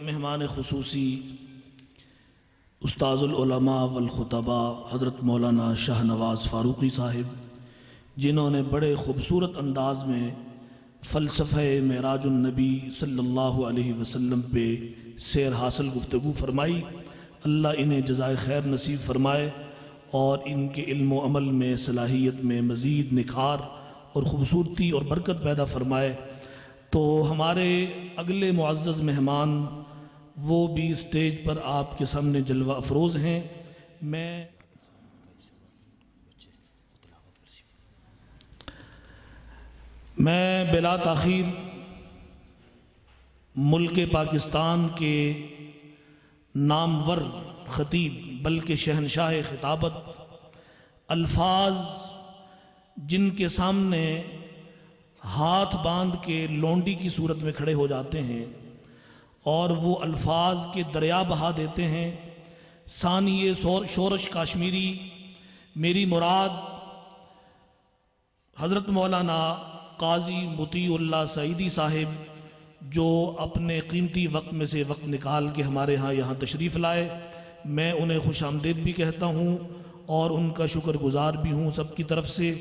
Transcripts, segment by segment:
مہمان خصوصی استاذ العلماء والخطباء حضرت مولانا شاہ نواز فاروقی صاحب، جنہوں نے بڑے خوبصورت انداز میں فلسفہ معراج النبی صلی اللہ علیہ وسلم پہ سیر حاصل گفتگو فرمائی، اللہ انہیں جزائے خیر نصیب فرمائے اور ان کے علم و عمل میں صلاحیت میں مزید نکھار اور خوبصورتی اور برکت پیدا فرمائے۔ تو ہمارے اگلے معزز مہمان وہ بھی اسٹیج پر آپ کے سامنے جلوہ افروز ہیں۔ میں بلا تاخیر ملک پاکستان کے نامور خطیب بلکہ شہنشاہ خطابت، الفاظ جن کے سامنے ہاتھ باندھ کے لونڈی کی صورت میں کھڑے ہو جاتے ہیں اور وہ الفاظ کے دریا بہا دیتے ہیں۔ ثانی شورش کاشمیری، میری مراد حضرت مولانا قاضی مطیع اللہ سعیدی صاحب، جو اپنے قیمتی وقت میں سے وقت نکال کے ہمارے یہاں تشریف لائے، میں انہیں خوش آمدید بھی کہتا ہوں اور ان کا شکر گزار بھی ہوں سب کی طرف سے۔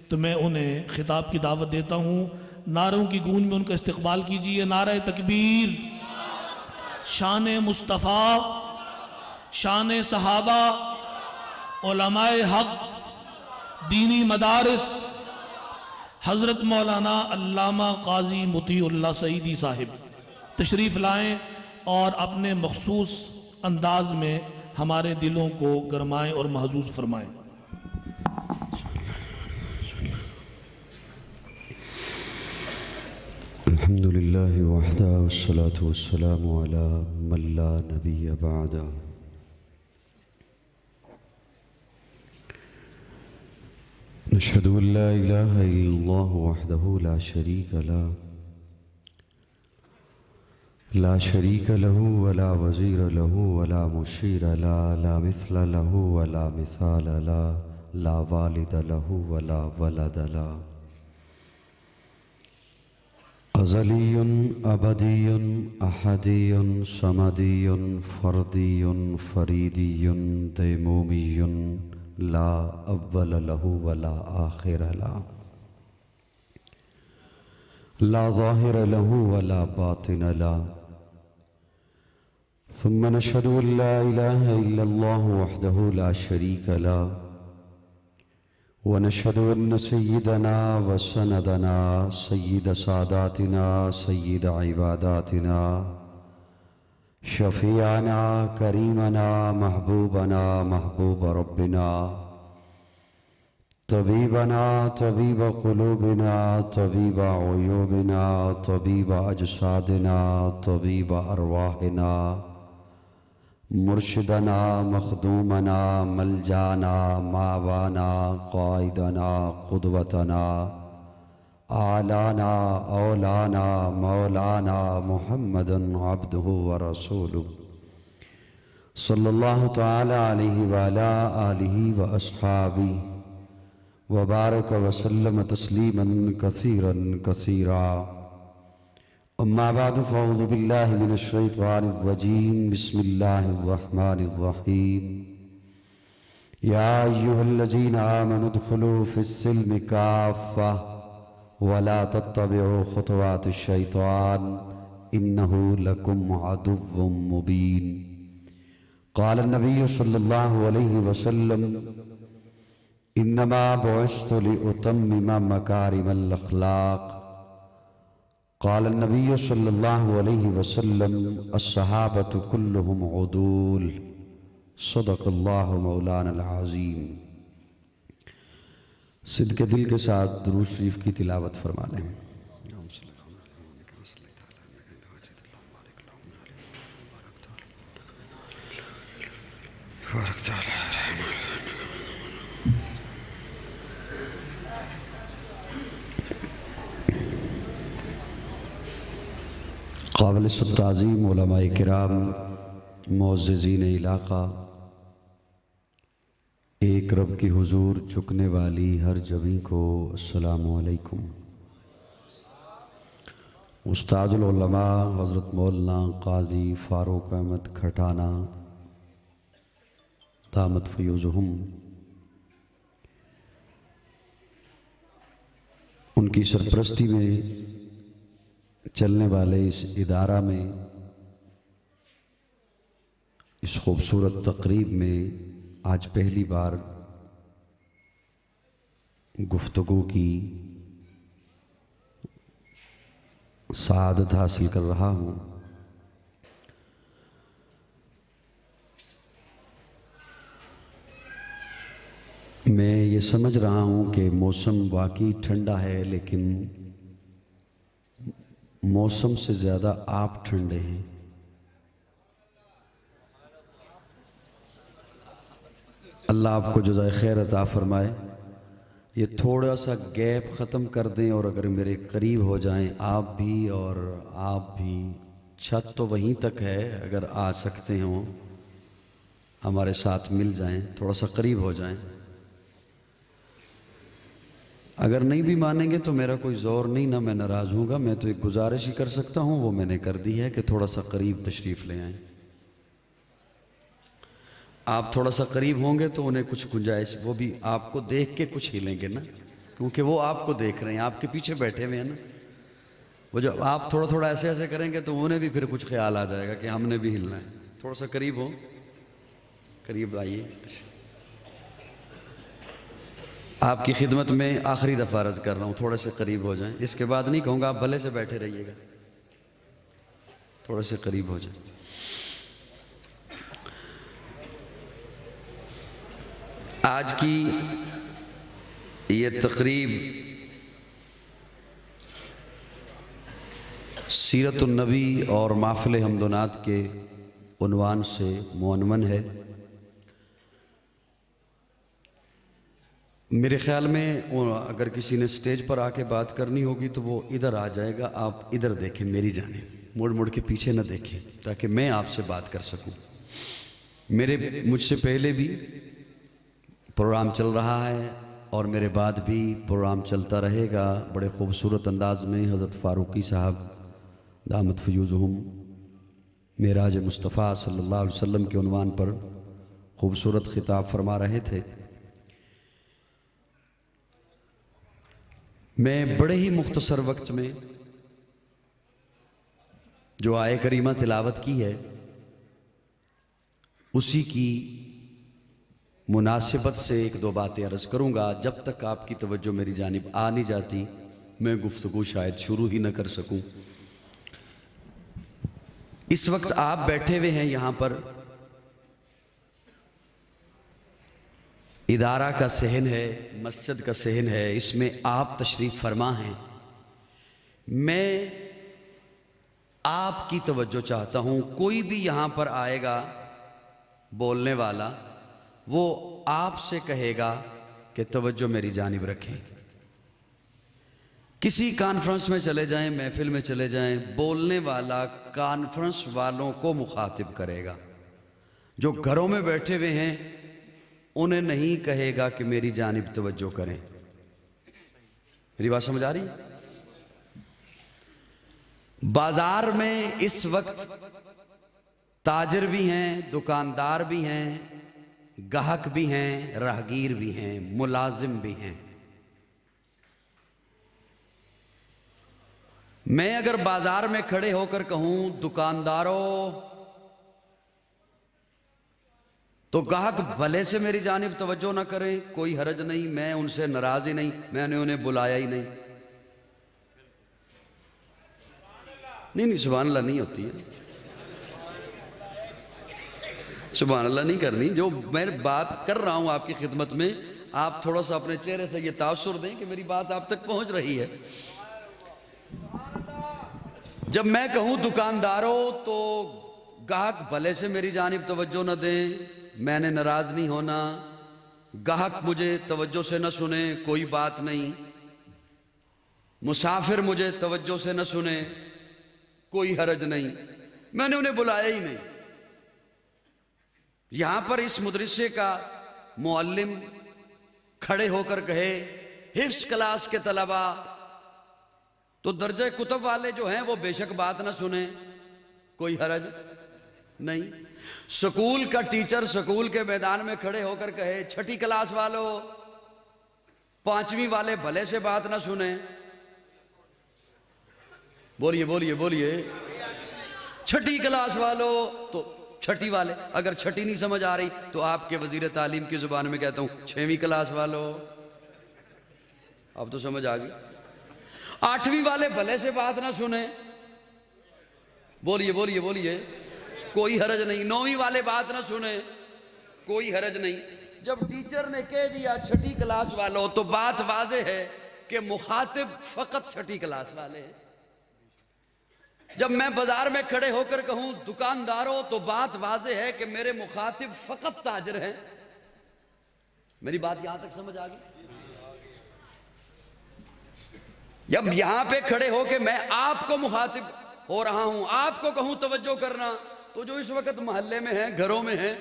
تو میں انہیں خطاب کی دعوت دیتا ہوں، نعروں کی گونج میں ان کا استقبال کیجیے۔ نعرہ تکبیر، شان مصطفیٰ، شان صحابہ، علماء حق، دینی مدارس، حضرت مولانا علامہ قاضی مطیع اللہ سعیدی صاحب تشریف لائیں اور اپنے مخصوص انداز میں ہمارے دلوں کو گرمائیں اور محظوظ فرمائیں۔ الحمد للہ وحدہ والصلاة والسلام علی من لا نبی بعدہ۔ نشہد ان لا الہ الا اللہ وحدہ لا شریک له لا شریک له ولا وزیر له ولا مشیر له لا مثل له ولا مثال له لا والد له ولا ولد له، ازلی ابدی احدی صمدی فردی فریدی دیمومی لا اول له ولا آخر له، لا ظاہر له ولا باطن له، ثم نشهد ان لا اله الا الله وحده لا شريك له، ونشهد ان سيدنا وسندنا سيد ساداتنا سيد عباداتنا شفيعنا كريمنا محبوبنا محبوب ربنا طبيبنا طبيب قلوبنا طبيب عيوبنا طبيب أجسادنا طبيب أرواحنا مرشدنا مخدومنا ملجانا ماوانا قائدنا قدوتنا آلانا اولانا مولانا محمد عبده ورسوله صلی اللہ تعالی علیہ وعلا آلہ واصحابہ وبارک وسلم تسلیما کثیرا کثیرا۔ اما بعد فاعوذ باللہ من الشیطان الرجیم، بسم اللہ الرحمن الرحیم۔ یا ایہا الذین آمنوا ادخلوا فی السلم کافہ ولا تتبعوا خطوات الشیطان انہ لکم عدو مبین۔ قال النبی صلی اللہ علیہ وسلم انما بعثت لأتمم مکارم الاخلاق۔ قال النبی صلی اللہ علیہ وسلم الصحابۃ کلہم عدول، صدق اللہ مولانا العظیم۔ صدق دل کے ساتھ درود شریف کی تلاوت فرما لیں۔ قابل تعظیم علماء کرام، معززین علاقہ، ایک رب کی حضور جھکنے والی ہر جبیں کو السلام علیکم۔ استاد العلماء حضرت مولانا قاضی فاروق احمد کھٹانہ دامت فیوزہم، ان کی سرپرستی میں چلنے والے اس ادارہ میں اس خوبصورت تقریب میں آج پہلی بار گفتگو کی سعادت حاصل کر رہا ہوں۔ میں یہ سمجھ رہا ہوں کہ موسم واقعی ٹھنڈا ہے، لیکن موسم سے زیادہ آپ ٹھنڈے ہیں۔ اللہ آپ کو جزائے خیر عطا فرمائے۔ یہ تھوڑا سا گیپ ختم کر دیں اور اگر میرے قریب ہو جائیں آپ بھی اور آپ بھی، چھت تو وہیں تک ہے، اگر آ سکتے ہوں ہمارے ساتھ مل جائیں، تھوڑا سا قریب ہو جائیں۔ اگر نہیں بھی مانیں گے تو میرا کوئی زور نہیں، نہ میں ناراض ہوں گا، میں تو ایک گزارش ہی کر سکتا ہوں، وہ میں نے کر دی ہے کہ تھوڑا سا قریب تشریف لے آئیں۔ آپ تھوڑا سا قریب ہوں گے تو انہیں کچھ گنجائش، وہ بھی آپ کو دیکھ کے کچھ ہلیں گے نا، کیونکہ وہ آپ کو دیکھ رہے ہیں، آپ کے پیچھے بیٹھے ہوئے ہیں نا۔ وہ جب آپ تھوڑا تھوڑا ایسے ایسے کریں گے تو انہیں بھی پھر کچھ خیال آ جائے گا کہ ہم نے بھی ہلنا ہے۔ تھوڑا سا قریب ہو، قریب آئیے۔ آپ کی خدمت میں آخری دفعہ عرض کر رہا ہوں، تھوڑے سے قریب ہو جائیں، اس کے بعد نہیں کہوں گا آپ بھلے سے بیٹھے رہیے گا، تھوڑے سے قریب ہو جائیں۔ آج کی یہ تقریب سیرت النبی اور محفل حمد و نعت کے عنوان سے معنون ہے۔ میرے خیال میں اگر کسی نے سٹیج پر آ کے بات کرنی ہوگی تو وہ ادھر آ جائے گا، آپ ادھر دیکھیں میری جانب، مڑ مڑ کے پیچھے نہ دیکھیں تاکہ میں آپ سے بات کر سکوں۔ مجھ سے پہلے بھی پروگرام چل رہا ہے اور میرے بعد بھی پروگرام چلتا رہے گا۔ بڑے خوبصورت انداز میں حضرت فاروقی صاحب دامت فیوزہم معراج مصطفیٰ صلی اللہ علیہ وسلم کے عنوان پر خوبصورت خطاب فرما رہے تھے۔ میں بڑے ہی مختصر وقت میں جو آیہ کریمہ تلاوت کی ہے اسی کی مناسبت سے ایک دو باتیں عرض کروں گا۔ جب تک آپ کی توجہ میری جانب آ نہیں جاتی میں گفتگو شاید شروع ہی نہ کر سکوں۔ اس وقت آپ بیٹھے ہوئے ہیں یہاں پر، ادارہ کا صحن ہے، مسجد کا صحن ہے، اس میں آپ تشریف فرما ہیں۔ میں آپ کی توجہ چاہتا ہوں، کوئی بھی یہاں پر آئے گا بولنے والا وہ آپ سے کہے گا کہ توجہ میری جانب رکھیں۔ کسی کانفرنس میں چلے جائیں، محفل میں چلے جائیں، بولنے والا کانفرنس والوں کو مخاطب کرے گا۔ جو گھروں میں بیٹھے ہوئے ہیں انہیں نہیں کہے گا کہ میری جانب توجہ کریں۔ میری بات سمجھ آ رہی؟ بازار میں اس وقت تاجر بھی ہیں، دکاندار بھی ہیں، گاہک بھی ہیں، راہگیر بھی ہیں، ملازم بھی ہیں۔ میں اگر بازار میں کھڑے ہو کر کہوں دکانداروں، تو گاہک بھلے سے میری جانب توجہ نہ کریں، کوئی حرج نہیں، میں ان سے ناراض ہی نہیں، میں نے انہیں بلایا ہی نہیں۔ نہیں سبحان اللہ نہیں ہوتی ہے، سبحان اللہ نہیں کرنی۔ جو میں بات کر رہا ہوں آپ کی خدمت میں، آپ تھوڑا سا اپنے چہرے سے یہ تاثر دیں کہ میری بات آپ تک پہنچ رہی ہے۔ جب میں کہوں دکانداروں تو گاہک بھلے سے میری جانب توجہ نہ دیں، میں نے ناراض نہیں ہونا، گاہک مجھے توجہ سے نہ سنیں، کوئی بات نہیں، مسافر مجھے توجہ سے نہ سنیں، کوئی حرج نہیں، میں نے انہیں بلایا ہی نہیں۔ یہاں پر اس مدرسے کا معلم کھڑے ہو کر کہے حفظ کلاس کے طلبہ تو درجہ کتب والے جو ہیں وہ بے شک بات نہ سنیں، کوئی حرج نہیں۔ سکول کا ٹیچر سکول کے میدان میں کھڑے ہو کر کہے چھٹی کلاس والوں، پانچویں والے بھلے سے بات نہ سنیں، بولیے بولیے بولیے، چھٹی کلاس والوں، تو چھٹی والے، اگر چھٹی نہیں سمجھ آ رہی تو آپ کے وزیر تعلیم کی زبان میں کہتا ہوں چھویں کلاس والوں، اب تو سمجھ آ گئی۔ آٹھویں والے بھلے سے بات نہ سنیں، بولیے بولیے بولیے، کوئی حرج نہیں۔ نویں والے بات نہ سنیں، کوئی حرج نہیں۔ جب ٹیچر نے کہہ دیا چھٹی کلاس والوں تو بات واضح ہے کہ مخاطب فقط چھٹی کلاس والے ہیں۔ جب میں بازار میں کھڑے ہو کر کہوں دکانداروں تو بات واضح ہے کہ میرے مخاطب فقط تاجر ہیں۔ میری بات یہاں تک سمجھ آ گئی؟ جب یہاں پہ کھڑے ہو کے میں آپ کو مخاطب ہو رہا ہوں، آپ کو کہوں توجہ کرنا، تو جو اس وقت محلے میں ہیں، گھروں میں ہیں،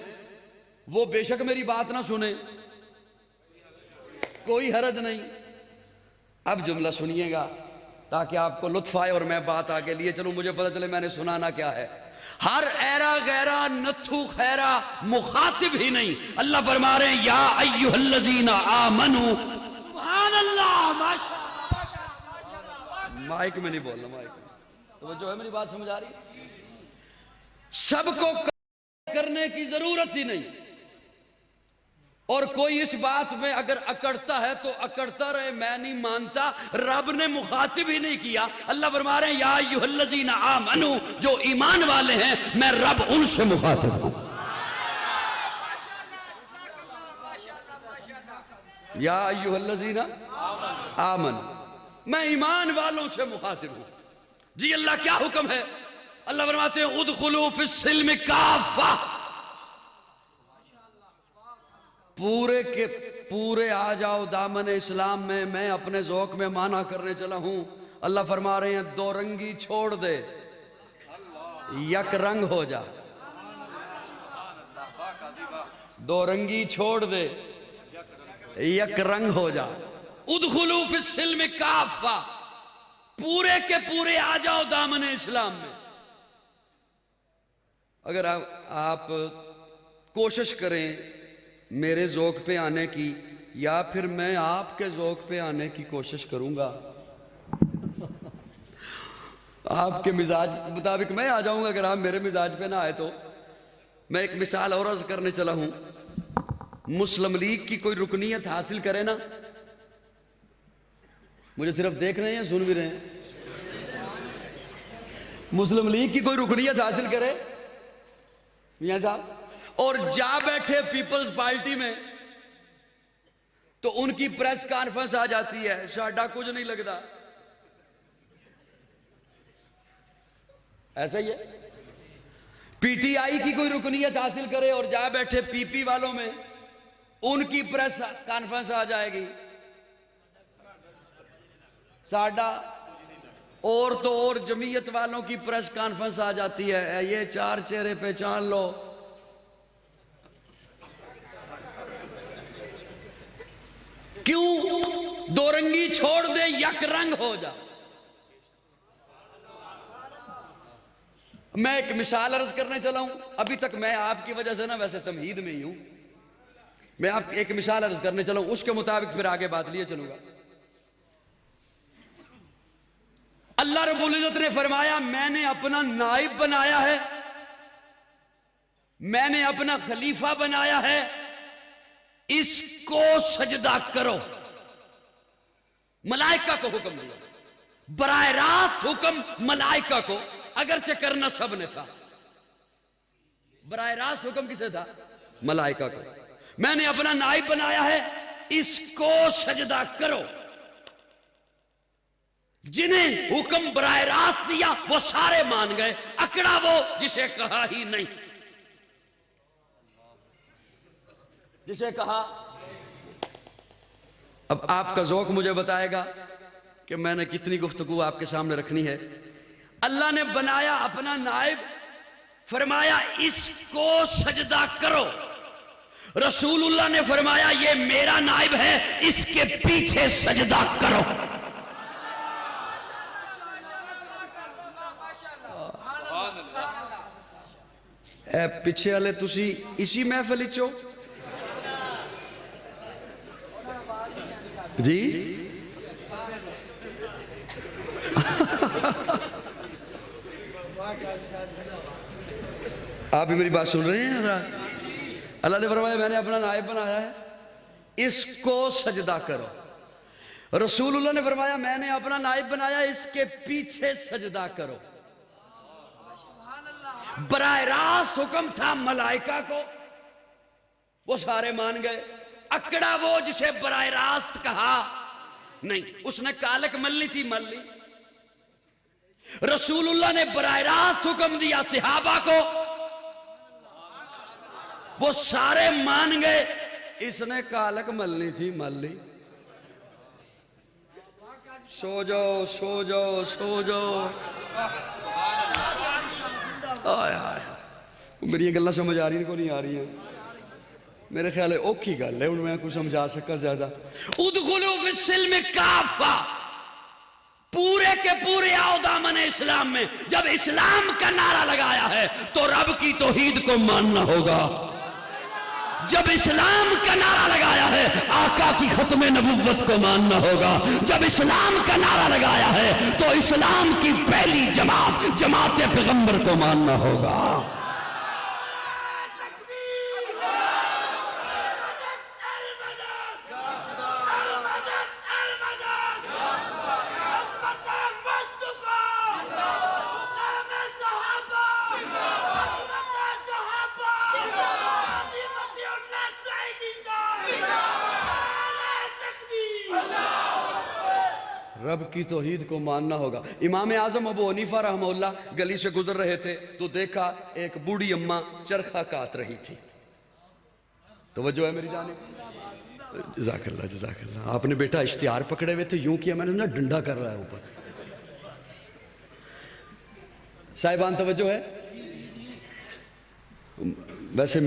وہ بے شک میری بات نہ سنیں، کوئی حرج نہیں۔ اب جملہ سنیے گا تاکہ آپ کو لطف آئے اور میں بات آگے لیے چلوں، مجھے پتہ چلے میں نے سنانا کیا ہے۔ ہر ایرا غیرا نتھو خیرا مخاطب ہی نہیں، اللہ فرما رہے ہیں یا ایھا الذین آمنو، سبحان اللہ، ماشاءاللہ، مائک میں نہیں بولنا، مائک میں توجہ ہے، میری بات سمجھ آ رہی ہے؟ سب کو کرنے کی ضرورت ہی نہیں، اور کوئی اس بات میں اگر اکڑتا ہے تو اکڑتا رہے، میں نہیں مانتا۔ رب نے مخاطب ہی نہیں کیا۔ اللہ فرما رہے ہیں یا ایھا الذین آمنو، جو ایمان والے ہیں میں رب ان سے مخاطب ہوں۔ یا ایھا الذین آمنو، میں ایمان والوں سے مخاطب ہوں۔ جی اللہ کیا حکم ہے؟ اللہ فرماتے ہیں ادخلوا فی السلم کافہ، پورے کے پورے آ جاؤ دامن اسلام میں۔ میں اپنے ذوق میں معنی کرنے چلا ہوں۔ اللہ فرما رہے ہیں دو رنگی چھوڑ دے، یک رنگ ہو جا۔ دو رنگی چھوڑ دے، یک رنگ ہو جا۔ ادخلوا فی السلم کافہ، پورے کے پورے آ جاؤ دامن اسلام میں۔ اگر آپ کوشش کریں میرے ذوق پہ آنے کی، یا پھر میں آپ کے ذوق پہ آنے کی کوشش کروں گا، آپ کے مزاج کے مطابق میں آ جاؤں گا۔ اگر آپ میرے مزاج پہ نہ آئے تو میں ایک مثال اور عرض کرنے چلا ہوں۔ مسلم لیگ کی کوئی رکنیت حاصل کرے نا، مجھے صرف دیکھ رہے ہیں سن بھی رہے ہیں، مسلم لیگ کی کوئی رکنیت حاصل کرے میاں صاحب، اور جا بیٹھے پیپلز پارٹی میں، تو ان کی پریس کانفرنس آ جاتی ہے ساڈا کچھ نہیں لگتا، ایسا ہی ہے۔ پی ٹی آئی کی کوئی رکنیت حاصل کرے اور جا بیٹھے پی پی والوں میں، ان کی پریس کانفرنس آ جائے گی ساڈا، اور تو اور جمعیت والوں کی پریس کانفرنس آ جاتی ہے، یہ چار چہرے پہچان لو۔ کیوں؟ دو رنگی چھوڑ دے، یک رنگ ہو جا۔ میں ایک مثال عرض کرنے چلا ہوں، ابھی تک میں آپ کی وجہ سے نا ویسے تمہید میں ہی ہوں، میں آپ ایک مثال عرض کرنے چلا ہوں، اس کے مطابق پھر آگے بات لیے چلوں گا۔ اللہ رب العزت نے فرمایا میں نے اپنا نائب بنایا ہے، میں نے اپنا خلیفہ بنایا ہے، اس کو سجدہ کرو۔ ملائکہ کو حکم دیا، براہ راست حکم ملائکہ کو، اگرچہ کرنا سب نے تھا، براہ راست حکم کسے تھا؟ ملائکہ کو۔ میں نے اپنا نائب بنایا ہے، اس کو سجدہ کرو۔ جنہیں حکم براہ راست دیا وہ سارے مان گئے، اکڑا وہ جسے کہا ہی نہیں، جسے کہا۔ اب آپ کا ذوق مجھے بتائے گا کہ میں نے کتنی گفتگو آپ کے سامنے رکھنی ہے۔ اللہ نے بنایا اپنا نائب، فرمایا اس کو سجدہ کرو۔ رسول اللہ نے فرمایا یہ میرا نائب ہے، اس کے پیچھے سجدہ کرو۔ اے پیچھے والے تسی اسی محفل چو جی آپ بھی میری بات سن رہے ہیں حضرات؟ اللہ نے فرمایا میں نے اپنا نائب بنایا ہے، اس کو سجدہ کرو۔ رسول اللہ نے فرمایا میں نے اپنا نائب بنایا، اس کے پیچھے سجدہ کرو۔ براہ راست حکم تھا ملائکہ کو، وہ سارے مان گئے۔ اکڑا وہ جسے براہ راست کہا نہیں، اس نے کالک ملنی تھی مل لی۔ رسول اللہ نے براہ راست حکم دیا صحابہ کو، وہ سارے مان گئے، اس نے کالک ملنی تھی مل لی۔ سو جاؤ سو جاؤ سو جاؤ۔ آئے آئے میری یہ گلہ سمجھ آ رہی ہیں کو نہیں آ رہی ہیں؟ میرے خیال ہے اوکھی گل ہے، ان میں کچھ سمجھا سکا زیادہ۔ ادخلوا فی السلم کافہ، پورے کے پورے آؤ دامن اسلام میں۔ جب اسلام کا نعرہ لگایا ہے تو رب کی توحید کو ماننا ہوگا۔ جب اسلام کا نعرہ لگایا ہے آقا کی ختم نبوت کو ماننا ہوگا۔ جب اسلام کا نعرہ لگایا ہے تو اسلام کی پہلی جماعت پیغمبر کو ماننا ہوگا۔ رب کی توحید کو ماننا ہوگا۔ امام اعظم ابو حنیفہ رحمہ اللہ گلی سے گزر رہے تھے تو دیکھا ایک بوڑھی اماں چرخہ کاٹ رہی تھی۔ توجہ ہے میری جانب؟ جزاک اللہ جزاک اللہ۔ آپ نے بیٹا اشتہار پکڑے ہوئے تھے یوں کیا، میں نے ڈنڈا کر رہا ہے اوپر۔ صاحبان توجہ ہے؟ ویسے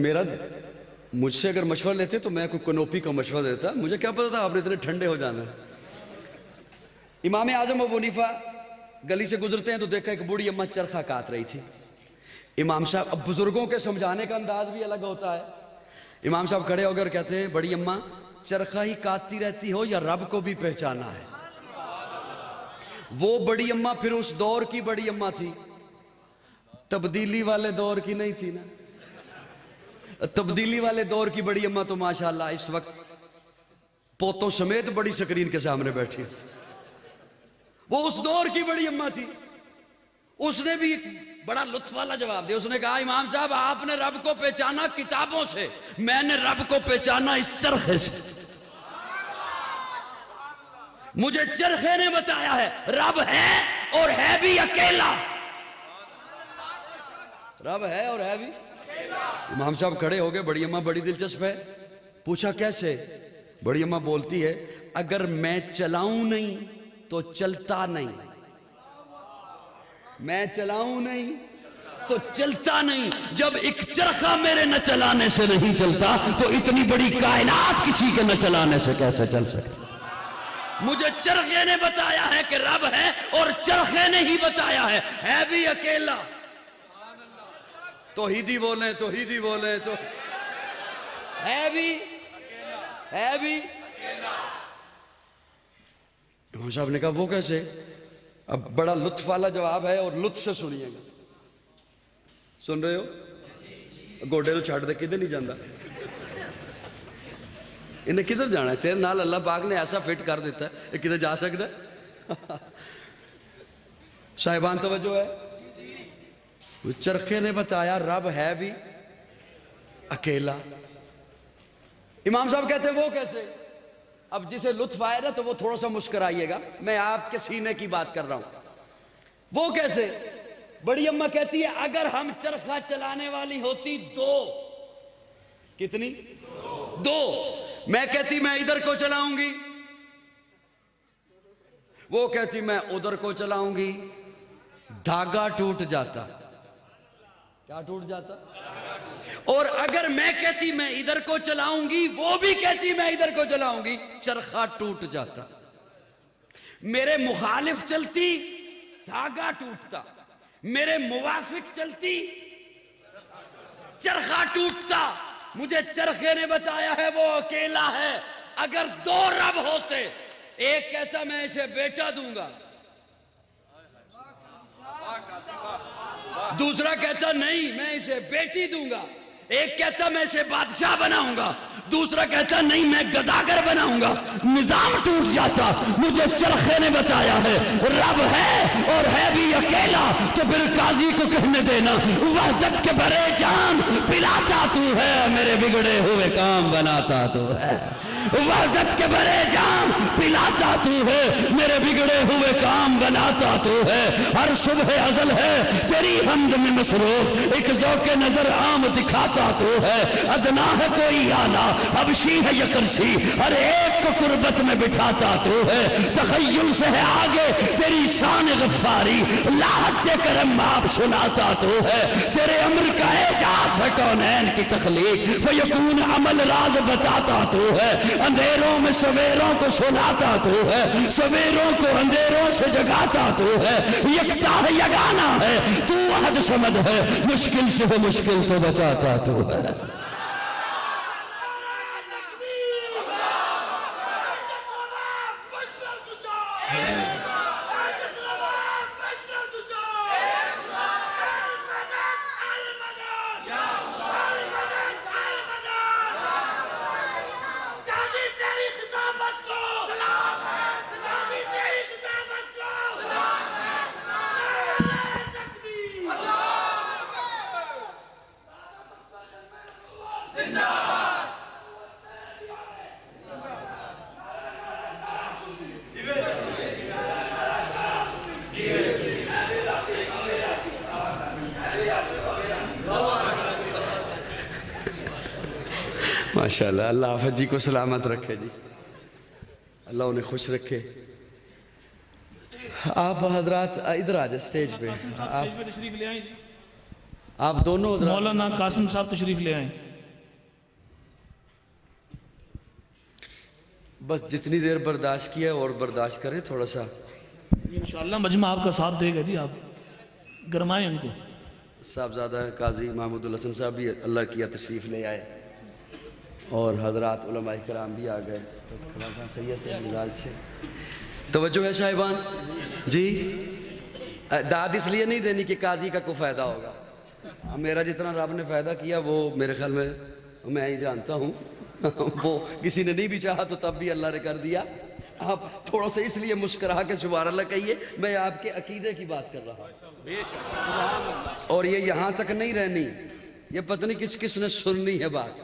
مجھ سے اگر مشورہ لیتے تو میں کوئی کنوپی کا مشورہ دیتا، مجھے کیا پتا تھا آپ نے اتنے ٹھنڈے ہو جانا ہے۔ امام اعظم ابو حنیفہ گلی سے گزرتے ہیں تو دیکھا ایک بوڑھی اماں چرخہ کاٹ رہی تھی۔ امام صاحب، اب بزرگوں کے سمجھانے کا انداز بھی الگ ہوتا ہے۔ امام صاحب کھڑے ہو گئے اور کہتے ہیں بڑی اماں چرخہ ہی کاٹتی رہتی ہو یا رب کو بھی پہچانا ہے؟ وہ بڑی اماں پھر اس دور کی بڑی اماں تھی، تبدیلی والے دور کی نہیں تھی نا۔ تبدیلی والے دور کی بڑی اماں تو ماشاءاللہ اس وقت پوتوں سمیت بڑی سکرین کے سامنے بیٹھی تھی۔ وہ اس دور کی بڑی اماں تھی، اس نے بھی ایک بڑا لطف والا جواب دیا۔ اس نے کہا امام صاحب آپ نے رب کو پہچانا کتابوں سے، میں نے رب کو پہچانا اس چرخے سے۔ مجھے چرخے نے بتایا ہے رب ہے اور ہے بھی اکیلا۔ رب ہے اور ہے بھی۔ امام صاحب کھڑے ہو گئے، بڑی اماں بڑی دلچسپ ہے، پوچھا کیسے؟ بڑی اماں بولتی ہے اگر میں چلاؤں نہیں تو چلتا نہیں، میں چلاؤں نہیں تو چلتا نہیں۔ جب ایک چرخہ میرے نہ چلانے سے نہیں چلتا تو اتنی بڑی کائنات کسی کے نہ چلانے سے کیسے چل سکتی؟ مجھے چرخے نے بتایا ہے کہ رب ہے اور چرخے نے ہی بتایا ہے بھی اکیلا۔ توحیدی بولیں توحیدی بولیں تو ہے بھی امام صاحب نے کہا وہ کیسے؟ اب بڑا لطف والا جواب ہے اور لطف سے سنیے گا۔ سن رہے ہو؟ گوڈے تو چھاڑ دے کدھر نہیں جاندہ، انہیں کدھر جانا ہے؟ تیرے نال اللہ پاک نے ایسا فٹ کر دیتا ہے یہ کدھر جا سکتا ہے؟ صاحبان توجہ ہے؟ چرخے نے بتایا رب ہے بھی اکیلا۔ امام صاحب کہتے ہیں وہ کیسے؟ اب جسے لطف آئے نا تو وہ تھوڑا سا مسکرائیے گا، میں آپ کے سینے کی بات کر رہا ہوں۔ وہ کیسے؟ بڑی اماں کہتی ہے اگر ہم چرخہ چلانے والی ہوتی دو، کتنی؟ دو، میں کہتی میں ادھر کو چلاؤں گی، وہ کہتی میں ادھر کو چلاؤں گی، دھاگا ٹوٹ جاتا۔ کیا ٹوٹ جاتا؟ اور اگر میں کہتی میں ادھر کو چلاؤں گی، وہ بھی کہتی میں ادھر کو چلاؤں گی، چرخہ ٹوٹ جاتا۔ میرے مخالف چلتی دھاگا ٹوٹتا، میرے موافق چلتی چرخا ٹوٹتا. مجھے چرخے نے بتایا ہے وہ اکیلا ہے. اگر دو رب ہوتے، ایک کہتا میں اسے بیٹا دوں گا، دوسرا کہتا نہیں میں اسے بیٹی دوں گا. ایک کہتا میں اسے بادشاہ بناؤں گا، دوسرا کہتا نہیں میں گداگر بناؤں گا. نظام ٹوٹ جاتا. مجھے چرخے نے بتایا ہے رب ہے اور ہے بھی اکیلا، تو پھر قاضی کو کہنے دینا وحدت کے بھرے جام پلاتا تو ہے، میرے بگڑے ہوئے کام بناتا تو ہے. وحدت کے بھرے جام پلاتا تو ہے، میرے بگڑے ہوئے کام بناتا تو ہے. ہر صبح ازل ہے تیری حمد میں مصروف، ایک ذوق نظر عام دکھاتا تو ہے. ادنا ہے کوئی آلہ، حبشی ہے یا کرسی، ہر ایک کو قربت میں بٹھاتا تو ہے. تخیل سے ہے آگے تیری شان غفاری، لاحت دے کرم آپ سناتا تو ہے. تیرے امر کا اعجاز ہے کونین کی تخلیق، فیکون عمل راز بتاتا تو ہے. اندھیروں میں سویروں کو سلاتا تو ہے، سویروں کو اندھیروں سے جگاتا تو ہے. یکتا ہے یگانا ہے تو احد صمد ہے، مشکل سے ہو مشکل تو بچاتا تو ہے. ماشاءاللہ. اللہ حافظ جی کو سلامت رکھے جی، اللہ انہیں خوش رکھے. آپ حضرات ادھر آ جائیں سٹیج پہ. اسٹیج پہ تشریف لے آئیں. آپ دونوں حضرات مولانا قاسم صاحب تشریف لے آئیں. بس جتنی دیر برداشت کیا اور برداشت کریں تھوڑا سا. انشاءاللہ مجمع آپ کا ساتھ دے گا جی، آپ گرمائیں ان کو. صاحبزادہ قاضی محمود الحسن صاحب بھی اللہ کیا تشریف لے آئے، اور حضرات علماء کرام بھی آ گئے. توجہ ہے صاحبان جی. داد اس لیے نہیں دینی کہ قاضی کا کوئی فائدہ ہوگا. میرا جتنا رب نے فائدہ کیا وہ میرے خیال میں ہی جانتا ہوں. وہ کسی نے نہیں بھی چاہا تو تب بھی اللہ نے کر دیا. آپ تھوڑا سا اس لیے مسکرا کے سبحان اللہ کہیے، میں آپ کے عقیدے کی بات کر رہا ہوں، اور یہ یہاں تک نہیں رہنی، یہ پتہ نہیں کس نے سننی ہے بات.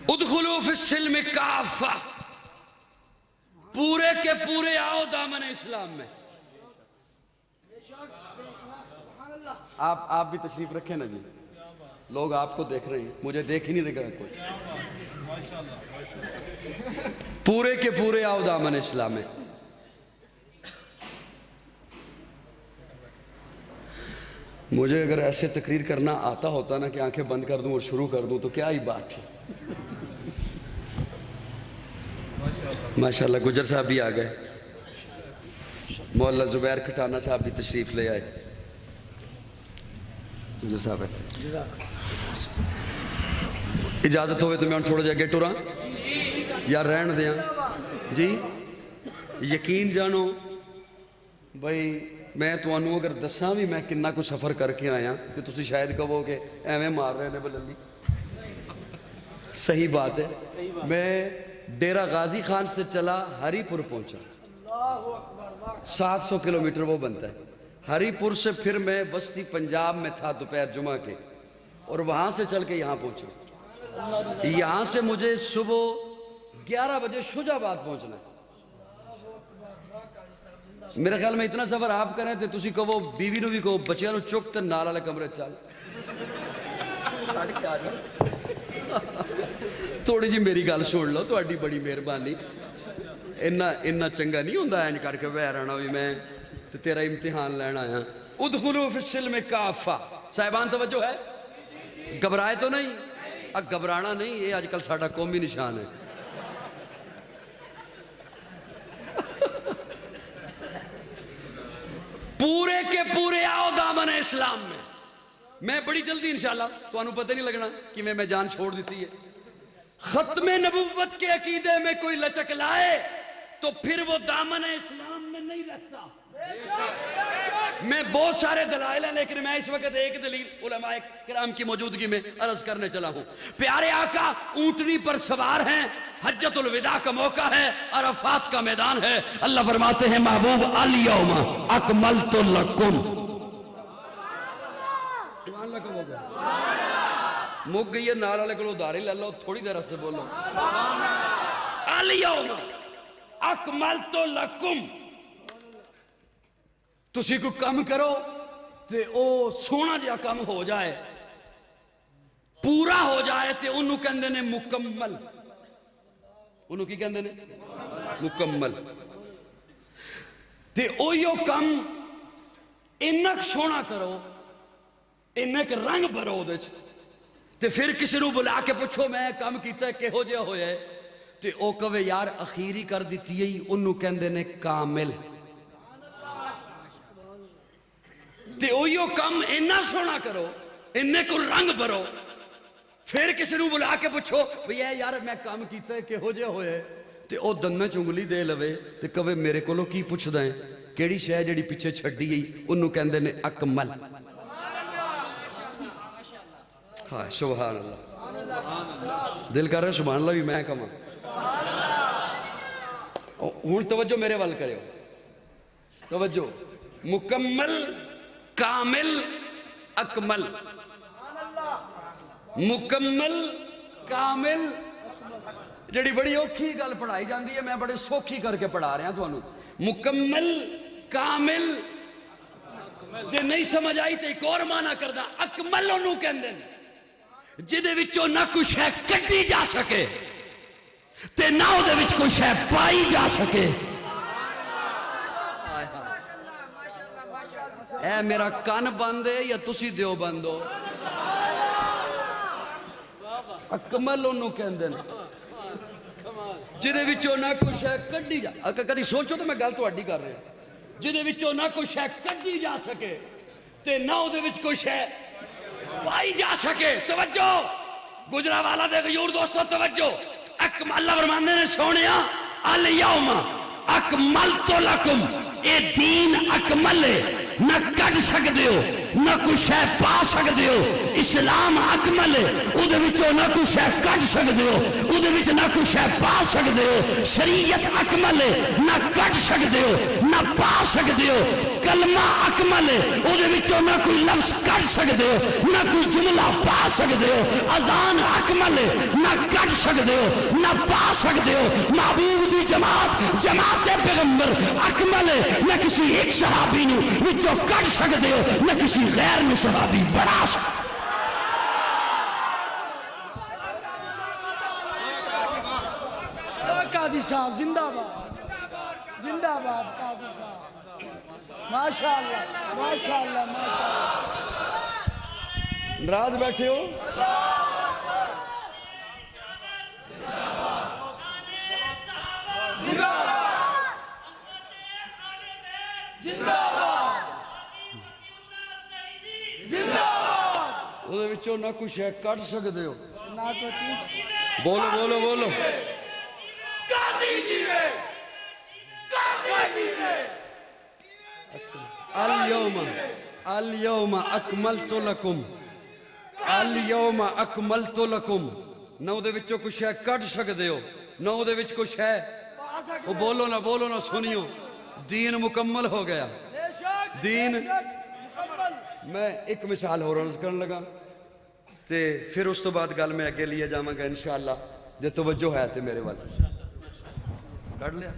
ادخلوا فی السلم کافہ، پورے کے پورے آؤ دامن اسلام میں. آپ بھی تشریف رکھیں نا جی. لوگ آپ کو دیکھ رہے ہیں، مجھے دیکھ ہی نہیں رہا کوئی. پورے کے پورے آؤ دامن اسلام میں. مجھے اگر ایسے تقریر کرنا آتا ہوتا نا کہ آنکھیں بند کر دوں اور شروع کر دوں تو کیا ہی بات تھی. ماشاءاللہ گجر صاحب بھی آ گئے، مولانا زبیر کھٹانا صاحب بھی تشریف لے آئے. گجر صاحب اجازت ہوئے تو میں تھوڑا جا گیٹ ٹوراں یا رہن دیاں جی. یقین جانو بھائی میں تمہوں اگر دساں بھی میں کنا کو سفر کر کے آیا تو تسی شاید کہو کہ ایویں مار رہے نے بلندی. صحیح بات ہے. میں ڈیرہ غازی خان سے چلا ہری پور پہنچا، 700 کلومیٹر وہ بنتا ہے. ہری پور سے پھر میں وسطی پنجاب میں تھا دوپہر جمعہ کے، اور وہاں سے چل کے یہاں پہنچا. یہاں سے مجھے صبح 11 بجے شجاع آباد پہنچنا ہے. میرے خیال میں اتنا سفر آپ کریں تو تسی کہو بیوی نو بھی کہو بچیاں نو چک تے نال والے کمرے چل. تھوڑی جی میری گل سن لو، تہاڈی بڑی مہربانی. اتنا چنگا نہیں ہوندا اینج کر کے بہ رہنا بھی میں تے تیرا امتحان لینا آیا. ادخلوا فی السلم کافہ. صاحبان توجہ ہے؟ گھبرائے تو نہیں؟ گھبرانا نہیں، یہ آج کل ساڈا قومی نشان ہے. پورے کے پورے آؤ دامن اسلام میں. میں بڑی جلدی انشاءاللہ تو انہوں پتہ نہیں لگنا کہ میں جان چھوڑ دیتی ہے. ختم نبوت کے عقیدے میں کوئی لچک لائے تو پھر وہ دامن اسلام میں نہیں رہتا. میں بہت سارے دلائل ہیں لیکن میں اس وقت ایک دلیل علماء کرام کی موجودگی میں عرض کرنے چلا ہوں. پیارے آقا اونٹنی پر سوار ہیں, حجت الوداع کا موقع ہے, عرفات کا میدان ہے. اللہ فرماتے ہیں محبوب الیوم اکملت لکم. سبحان اللہ کہو گے. مک گئی ہے نار والے کو ادھار ہی لے لو, تھوڑی دیر سے بولو. الیوم اکملت لکم. تسی کو کم کرو تے او سونا جہا کم ہو جائے, پورا ہو جائے تے انہوں کہندے نے مکمل. انہوں کی کہندے نے مکمل. تے اویو کم انک سونا کرو, انک رنگ بھرو دے تے پھر کسی نو بلا کے پوچھو میں کم کیتا ہے کہو جہا ہویا ہے تے او کہے یار اخیری کر دیتی ہے, انہوں کہندے نے کامل. تے اویو کم اینا سونا کرو, انہیں کو رنگ بھرو, پھر کسی نو بلا کے پوچھو بھئی اے یار میں کام کیتا ہے کہو جہا ہویا ہے تے او دنہ چنگلی دے لوے تے کہے میرے کولو کی پوچھ دائیں کیڑی شے جڑی پیچھے چھڈی گئی, انہوں کہندے نے اکمل. ہاں سبحان اللہ. دل کر رہے سبحان اللہ بھی میں کہاں. ہن توجہ میرے وال کرے ہو, توجہ. مکمل, کامل, اکمل. مکمل, کامل. جڑی بڑی اوکھی گل پڑھائی جاندی ہے میں بڑے سوکھی کر کے پڑھا رہا تھانوں. مکمل, کامل. جے نہیں سمجھ آئی تے ایک اور معنی کردا. اکمل انہوں کہندے نے جدے وچوں نہ کوئی شے کٹی جا سکے تے نہ او دے وچ کوئی شے پائی جا سکے. اے میرا کان بند ہے یا تسی دیو بند ہو. اکمل انہوں کہندے نے جدے وچوں نہ کوئی شے کڈی جا. کدی سوچو تو میں گل تہاڈی کر رہا. جدے وچوں نہ کوئی شے کڈی جا سکے تے نہ او دے وچ کوئی شے پائی جا سکے. توجہ گجرانوالہ دے غیور دوستو توجہ. اللہ فرماندے نے سونیا الیوم اکملت لکم. اے دین اکمل ہے, نہ کڈ سکدے ہو نہ کوئی شے پا سکدے ہو. اسلام اکمل ہے, او دے وچوں نہ کوئی شے کڈ سکدے ہو, او دے وچ نہ کوئی شے پا سکدے ہو. شریعت اکمل ہے, نہ کڈ سکدے ہو نہ پا سکدے ہو. کلمہ اکمل ہے, او دے وچوں نہ کوئی لفظ کڈ سکدے ہو نہ کوئی جملہ پا سکدے ہو. اذان اکمل ہے, نہ کڈ سکدے ہو نہ پا سکدے ہو. محبوب دی جماعت جماعت پیغمبر اکمل ہے, نہ کسی ایک صحابی نو وچوں کڈ سکدے ہو نہ کسی غیر نو صحابی بڑھا سکدے. قاضی صاحب زندہ باد, زندہ باد قاضی صاحب. ماشاءاللہ ماشاءاللہ ماشاءاللہ. ناراض بیٹھے ہو؟ وہ دے وچوں نہ کوئی شے کڈ سکدے ہو. بولو بولو بولو. الیوم الیوم اکملت لکم. الیوم اکملت لکم. نہ او دے وچوں کوئی شے کڈ سکدے ہو نہ او دے وچ کوئی شے. وہ بولو نہ سنیو. دین مکمل ہو گیا. دین میں ایک مثال ہو رہا کرنے لگا تے پھر اس تو بعد گل میں اگے لیا جاواں گا انشاءاللہ جے توجہ ہے تے میرے وال. کر لیا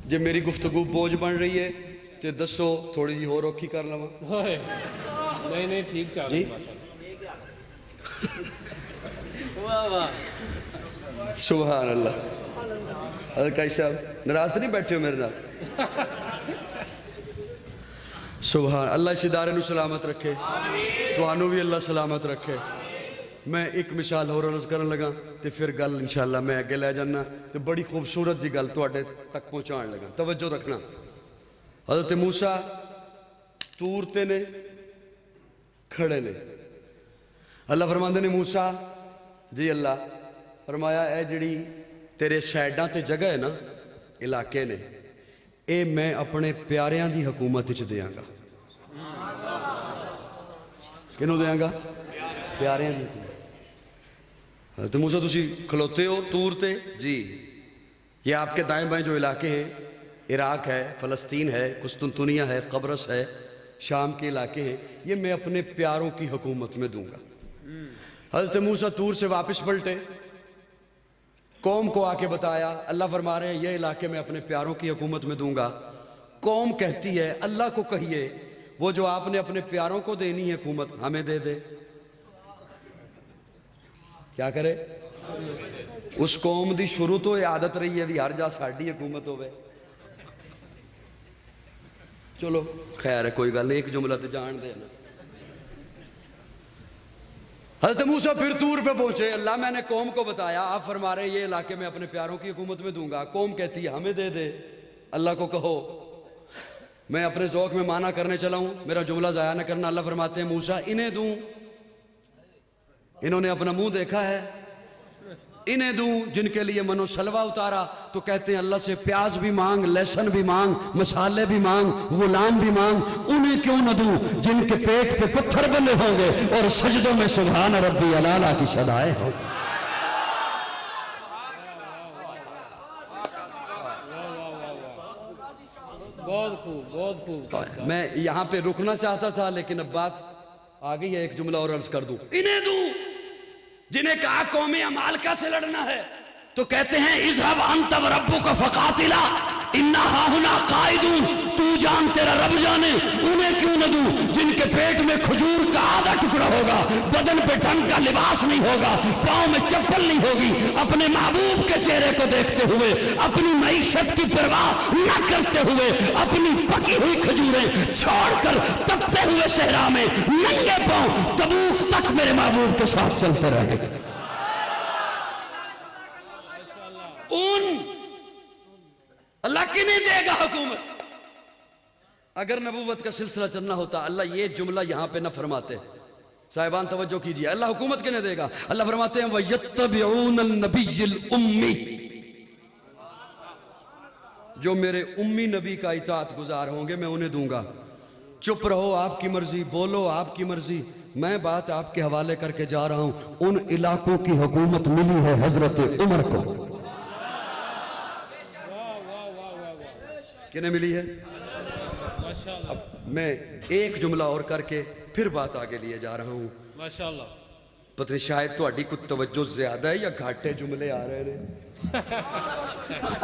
جے میری گفتگو بوجھ بن رہی ہے تے دسو تھوڑی جی ہو روکی کر لواں. نہیں ٹھیک چل رہی سبحان اللہ. حضرت قاضی صاحب ناراض تو نہیں بیٹھے ہو میرے نال؟ سبحان اللہ. اس ادارے نو سلامت رکھے, توانو بھی اللہ سلامت رکھے. میں ایک مثال ہو رہا کرن لگا تے پھر گل انشاءاللہ میں اگے لے جانا تے بڑی خوبصورت جی گل تواڈے تک پہنچان لگا. توجہ رکھنا. حضرت موسیٰ تورتے نے کھڑے نے. اللہ فرماندے نے موسیٰ جی اللہ فرمایا اے جڑی تیرے سائڈاں تے جگہ ہے نا علاقے نے اے میں اپنے پیاریاں دی حکومت وچ دیاں گا. کنوں دیاں گا؟ پیاریاں دی حکومت. حضرت موسیٰ تسی کھلوتے ہو طور تے جی یہ آپ کے دائیں بائیں جو علاقے ہیں عراق ہے فلسطین ہے قسطنطنیہ ہے قبرص ہے شام کے علاقے ہیں یہ میں اپنے پیاروں کی حکومت میں دوں گا. حضرت موسیٰ طور سے واپس پلٹے قوم کو آ کے بتایا. اللہ فرما رہے ہیں یہ علاقے میں اپنے پیاروں کی حکومت میں دوں گا. قوم کہتی ہے اللہ کو کہیے وہ جو آپ نے اپنے پیاروں کو دینی ہے حکومت ہمیں دے دے. کیا کرے؟ اس قوم دی شروع تو یہ عادت رہی ہے بھی ہر جا ساڑی حکومت ہوئے. چلو خیر ہے کوئی گل نہیں ایک جملہ تے جان دے نا. حضرت موسیٰ پھر طور پہ پہنچے. اللہ میں نے قوم کو بتایا آپ فرما رہے ہیں یہ علاقے میں اپنے پیاروں کی حکومت میں دوں گا. قوم کہتی ہے ہمیں دے دے. اللہ کو کہو میں اپنے ذوق میں معنی کرنے چلا ہوں میرا جملہ ضائع نہ کرنا. اللہ فرماتے ہیں موسیٰ انہیں دوں. انہوں نے اپنا منہ دیکھا ہے. انہیں دوں جن کے لیے منو سلوہ اتارا تو کہتے ہیں اللہ سے پیاز بھی مانگ لہسن بھی مانگ مسالے بھی مانگ غلام بھی مانگ. انہیں کیوں نہ دوں جن کے پیٹ پہ پتھر بنے ہوں گے اور سجدوں میں سبحان ربی العلیٰ کی صدائیں ہوں. بہت خوب بہت خوب. میں یہاں پہ رکنا چاہتا تھا لیکن اب بات آ گئی ہے. ایک جملہ اور عرض کر دوں. انہیں دوں جنہیں کہا قومی عمالقہ سے لڑنا ہے تو کہتے ہیں اذهب انت وربک فقاتلا انا ہاہنا قائدون. تو جان تیرا رب جانے. انہیں کیوں نہ دوں جن کے پیٹ میں کھجور کا آدھا ٹکڑا ہوگا بدن پہ ڈھنگ کا لباس نہیں ہوگا پاؤں میں چپل نہیں ہوگی اپنے محبوب کے چہرے کو دیکھتے ہوئے اپنی معیشت کی پرواہ نہ کرتے ہوئے اپنی پکی ہوئی کھجوریں چھوڑ کر تپتے ہوئے صحرا میں ننگے پاؤں تبوک تک میرے محبوب کے ساتھ چلتے رہے. اللہ کی نہیں دے گا حکومت. اگر نبوت کا سلسلہ چلنا ہوتا اللہ یہ جملہ یہاں پہ نہ فرماتے. صاحبان توجہ کیجئے. اللہ حکومت کے نہیں دے گا. اللہ فرماتے ہیں وَيَتَّبِعُونَ النَّبِيِّ الْأُمِّ جو میرے امی نبی کا اطاعت گزار ہوں گے میں انہیں دوں گا. چپ رہو آپ کی مرضی بولو آپ کی مرضی. میں بات آپ کے حوالے کر کے جا رہا ہوں. ان علاقوں کی حکومت ملی ہے حضرت عمر کو. کنہیں ملی ہے؟ اب میں ایک جملہ اور کر کے پھر بات آگے لیے جا رہا ہوں. ماشاءاللہ. پتہ نہیں شاید تو اڈی کو توجہ زیادہ ہے یا گھاٹے جملے آ رہے ہیں.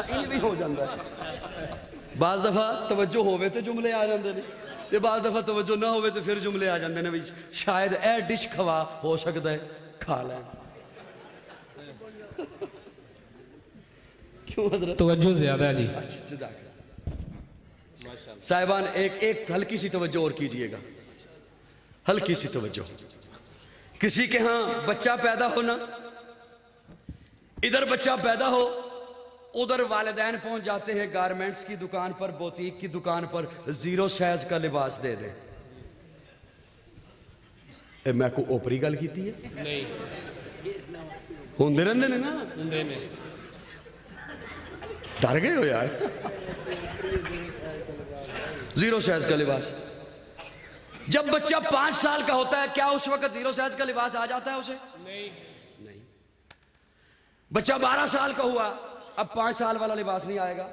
یہ بھی ہو جاندہ ہے. بعض دفعہ توجہ ہوئے تو جملے آ جاندے نے تے بعض دفعہ توجہ نہ ہوئے تو پھر جملے آ جاندے نے. شاید اے ڈش کھوا ہو سکتا ہے کھا لیں. کیوں حضرت؟ توجہ زیادہ ہے جی. اچھا جزاک اللہ. صاحبان ایک ہلکی سی توجہ اور کیجئے گا. ہلکی سی توجہ. کسی کے ہاں بچہ پیدا ہونا ادھر بچہ پیدا ہو ادھر والدین پہنچ جاتے ہیں گارمنٹس کی دکان پر بوتیک کی دکان پر 0 سائز کا لباس دے دیں. میں کو اوپری گل کیتی ہے نہیں ہوندے رہندے نے نا. ہندے نے ڈر گئے ہو یار. 0 سائز کا لباس. جب بچہ 5 سال کا ہوتا ہے کیا اس وقت 0 سائز کا لباس آ جاتا ہے اسے؟ نہیں. بچہ 12 سال کا ہوا اب 5 سال والا لباس نہیں آئے گا.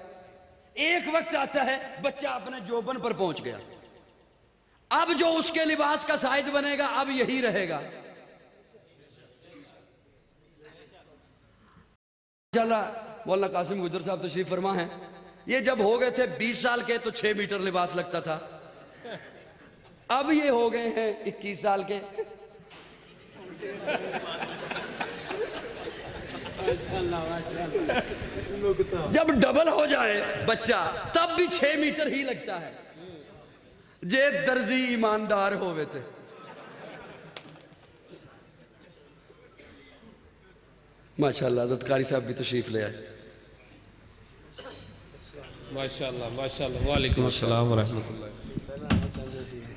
ایک وقت آتا ہے بچہ اپنے جوبن پر پہنچ گیا اب جو اس کے لباس کا سائز بنے گا اب یہی رہے گا. مولانا قاسم گجر صاحب تشریف فرما ہیں. یہ جب ہو گئے تھے 20 سال کے تو 6 میٹر لباس لگتا تھا. اب یہ ہو گئے ہیں 21 سال کے. جب ڈبل ہو جائے بچہ تب بھی 6 میٹر ہی لگتا ہے. جے درزی ایماندار ہوئے تھے. ماشاءاللہ حضرت قاری صاحب بھی تشریف لے آئے. ماشاءاللہ ماشاءاللہ. وعلیکم السلام ورحمۃ اللہ.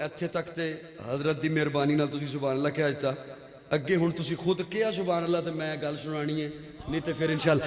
ਇੱਥੇ ਤੱਕ ਤੇ ਹਜ਼ਰਤ ਦੀ ਮਿਹਰਬਾਨੀ ਨਾਲ ਤੁਸੀਂ ਸੁਭਾਨ ਅੱਲਾਹ ਕਹਿ ਦਿੱਤਾ। ਅੱਗੇ ਹੁਣ ਤੁਸੀਂ ਖੁਦ ਕਿਹਾ ਸੁਭਾਨ ਅੱਲਾਹ ਤੇ ਮੈਂ ਗੱਲ ਸੁਣਾਣੀ ਹੈ, ਨਹੀਂ ਤੇ ਫਿਰ ਇਨਸ਼ਾਅੱਲਾ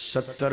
70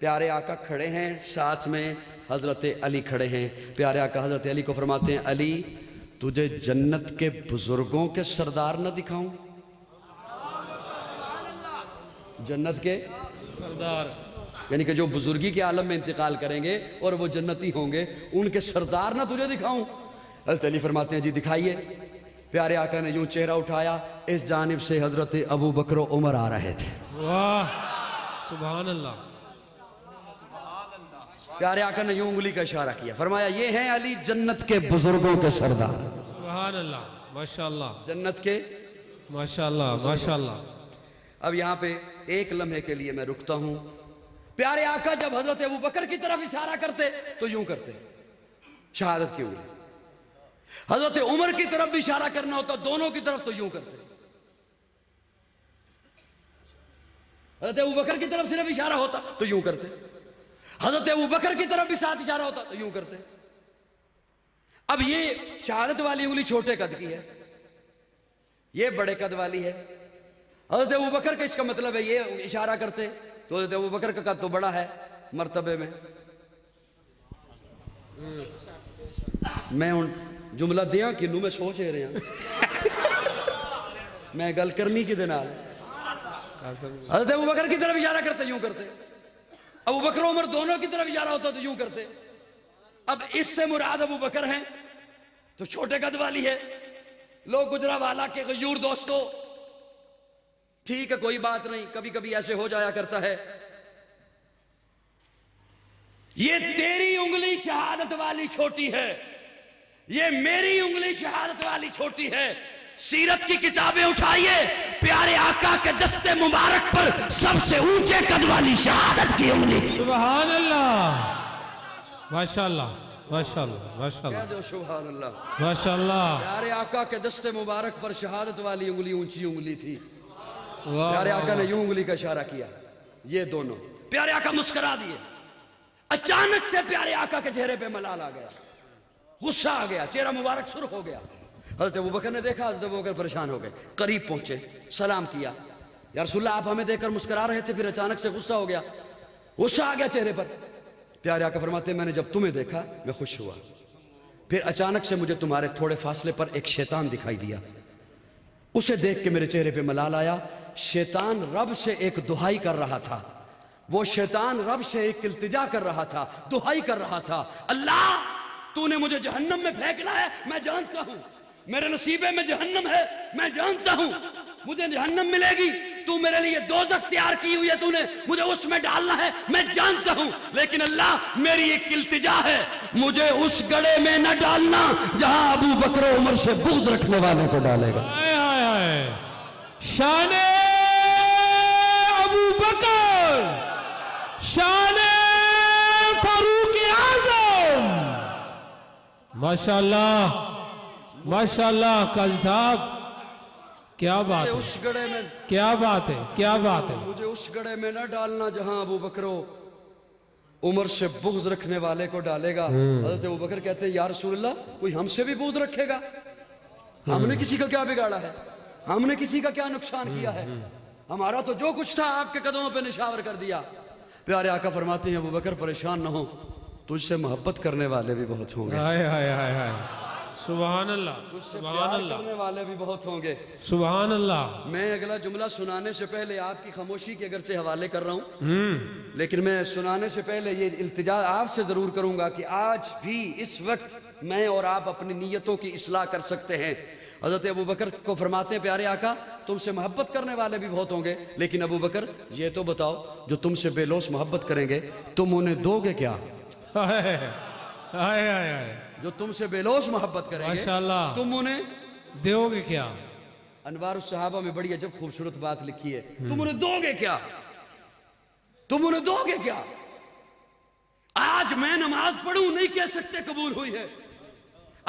پیارے آقا کھڑے ہیں، ساتھ میں حضرت علی کھڑے ہیں. پیارے آقا حضرت علی کو فرماتے ہیں علی تجھے جنت کے بزرگوں کے سردار نہ دکھاؤں؟ جنت کے سردار یعنی کہ جو بزرگی کے عالم میں انتقال کریں گے اور وہ جنتی ہوں گے، ان کے سردار نہ تجھے دکھاؤں؟ حضرت علی فرماتے ہیں جی دکھائیے. پیارے آقا نے یوں چہرہ اٹھایا، اس جانب سے حضرت ابو بکر و عمر آ رہے تھے. واہ سبحان اللہ. پیارے آقا نے یوں انگلی کا اشارہ کیا، فرمایا یہ ہیں علی جنت کے بزرگوں کے سردار. سبحان اللہ ماشاءاللہ جنت کے. ماشاءاللہ ماشاءاللہ. اب یہاں پہ ایک لمحے کے لیے میں رکتا ہوں. پیارے آقا جب حضرت ابو بکر کی طرف اشارہ کرتے تو یوں کرتے، شہادت کی انگلی. حضرت عمر کی طرف بھی اشارہ کرنا ہوتا دونوں کی طرف تو یوں کرتے. حضرت ابو بکر کی طرف صرف اشارہ ہوتا تو یوں کرتے. حضرت ابو بکر کی طرف بھی ساتھ اشارہ ہوتا تو یوں کرتے. اب یہ شہادت والی انگلی چھوٹے قد کی ہے، یہ بڑے قد والی ہے. حضرت ابو بکر کا اس کا مطلب ہے یہ اشارہ کرتے تو حضرت ابو بکر کا قد تو بڑا ہے مرتبے میں. میں ان جملہ دیاں کنوں میں سوچ رہے ہیں میں گل کرنی کی دن آل. حضرت ابو بکر کی طرف اشارہ کرتے یوں کرتے، ابو بکر و عمر دونوں کی طرف اشارہ ہوتا تو یوں کرتے. اب اس سے مراد ابو بکر ہیں تو چھوٹے قد والی ہے. لوگ گجرانوالہ کے غیور دوستو، ٹھیک ہے کوئی بات نہیں، کبھی کبھی ایسے ہو جایا کرتا ہے. یہ تیری انگلی شہادت والی چھوٹی ہے، یہ میری انگلی شہادت والی چھوٹی ہے. سیرت کی کتابیں اٹھائیے، پیارے آقا کے دستے مبارک پر سب سے اونچے قد والی شہادت کی انگلی تھی. سبحان اللہ ماشاءاللہ ماشاءاللہ ماشاءاللہ کہہ دو سبحان اللہ. ماشاءاللہ. پیارے آقا کے دستے مبارک پر شہادت والی انگلی اونچی انگلی تھی. واہ پیارے آقا نے یوں انگلی کا اشارہ کیا، یہ دونوں. پیارے آقا مسکرا دیے. اچانک سے پیارے آقا کے چہرے پہ ملال آ گیا، غصہ آ گیا، چہرہ مبارک سرخ ہو گیا. حضرت ابو بکر نے دیکھا، حضرت ابو بکر پریشان ہو گئے، قریب پہنچے، سلام کیا. یا رسول اللہ آپ ہمیں دیکھ کر مسکرا رہے تھے، پھر اچانک سے غصہ ہو گیا، غصہ آ گیا چہرے پر. پیارے آقا فرماتے ہیں میں نے جب تمہیں دیکھا میں خوش ہوا، پھر اچانک سے مجھے تمہارے تھوڑے فاصلے پر ایک شیطان دکھائی دیا. اسے دیکھ کے میرے چہرے پہ ملال آیا. شیطان رب سے ایک دعائی کر رہا تھا، وہ شیطان رب سے ایک التجا کر رہا تھا، دعائی کر رہا تھا. اللہ تو نے مجھے جہنم میں پھینکنا ہے، میں جانتا ہوں میرے نصیبے میں جہنم ہے، میں جانتا ہوں مجھے جہنم ملے گی. تو میرے لیے دوزخ تیار کی ہوئی ہے، تو نے مجھے اس میں ڈالنا ہے، میں جانتا ہوں. لیکن اللہ میری ایک التجا ہے، مجھے اس گڑھے میں نہ ڈالنا جہاں ابو بکر و عمر سے بغض رکھنے والوں کو ڈالے گا. ہائے ہائے ہائے. شان ابو بکر، شان فاروق اعظم. ماشاءاللہ ماشاءاللہ. قاضی صاحب کیا بات ہے، اس گڑھے میں کیا بات ہے، کیا بات ہے. مجھے اس گڑھے میں نہ ڈالنا جہاں ابو بکر و عمر سے بغض رکھنے والے کو ڈالے گا. حضرت ابو بکر کہتے ہیں یا رسول اللہ کوئی ہم سے بھی بغض رکھے گا؟ ہم نے کسی کا کیا بگاڑا ہے، ہم نے کسی کا کیا نقصان کیا ہے؟ ہمارا تو جو کچھ تھا آپ کے قدموں پہ نشاور کر دیا. پیارے آقا فرماتے ہیں ابو بکر پریشان نہ ہو، تجھ سے محبت کرنے والے بھی بہت ہوں گے، ہائے ہائے ہائے ہائے. سبحان اللہ سبحان پیار اللہ کرنے والے بھی بہت ہوں گے. سبحان اللہ. میں اگلا جملہ سنانے سے پہلے آپ کی خاموشی کے اگرچہ حوالے کر رہا ہوں، لیکن میں سنانے سے پہلے یہ التجا آپ سے ضرور کروں گا کہ آج بھی اس وقت میں اور آپ اپنی نیتوں کی اصلاح کر سکتے ہیں. حضرت ابو بکر کو فرماتے ہیں پیارے آقا تم سے محبت کرنے والے بھی بہت ہوں گے، لیکن ابو بکر یہ تو بتاؤ جو تم سے بے لوث محبت کریں گے تم انہیں دو گے کیا؟ ہائے ہائے ہائے. جو تم سے بے لوث محبت کریں گے ماشاءاللہ تم انہیں دیو گے کیا؟ انوار الصحابہ میں بڑی عجب خوبصورت بات لکھی ہے. تم انہیں دو گے کیا؟ تم انہیں دو گے کیا؟ آج میں نماز پڑھوں نہیں کہہ سکتے قبول ہوئی ہے.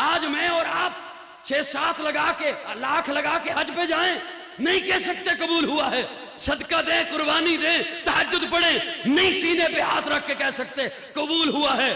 آج میں اور آپ 6-7 لگا کے لاکھ لگا کے حج پہ جائیں نہیں کہہ سکتے قبول ہوا ہے. صدقہ دیں، قربانی دیں، تہجد پڑھیں، نہیں سینے پہ ہاتھ رکھ کے کہہ سکتے قبول ہوا ہے.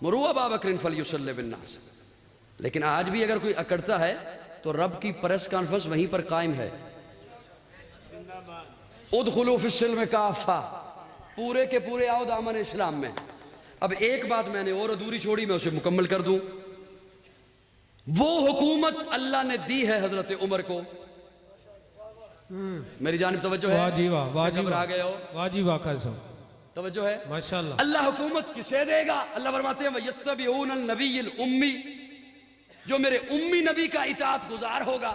مروا ابا بکر فلیصلی بالناس. لیکن آج بھی اگر کوئی اکڑتا ہے تو رب کی پریس کانفرنس وہیں پر قائم ہے. ادخلوا فی السلم کافہ، پورے کے پورے آؤ دامن اسلام میں. اب ایک بات میں نے اور ادھوری چھوڑی، میں اسے مکمل کر دوں. وہ حکومت اللہ نے دی ہے حضرت عمر کو. میری جانب توجہ ہے؟ واہ جی واہ، واہ جی گھبرا واہ، گئے ہو؟ واہ جی واہ کا سب توجہ ہے؟ ماشاءاللہ. اللہ حکومت کسے دے گا؟ اللہ فرماتے ہیں وَيَتَّبِعُونَ النَّبِيِّ الْأُمِّي، جو میرے امی نبی کا اطاعت گزار ہوگا.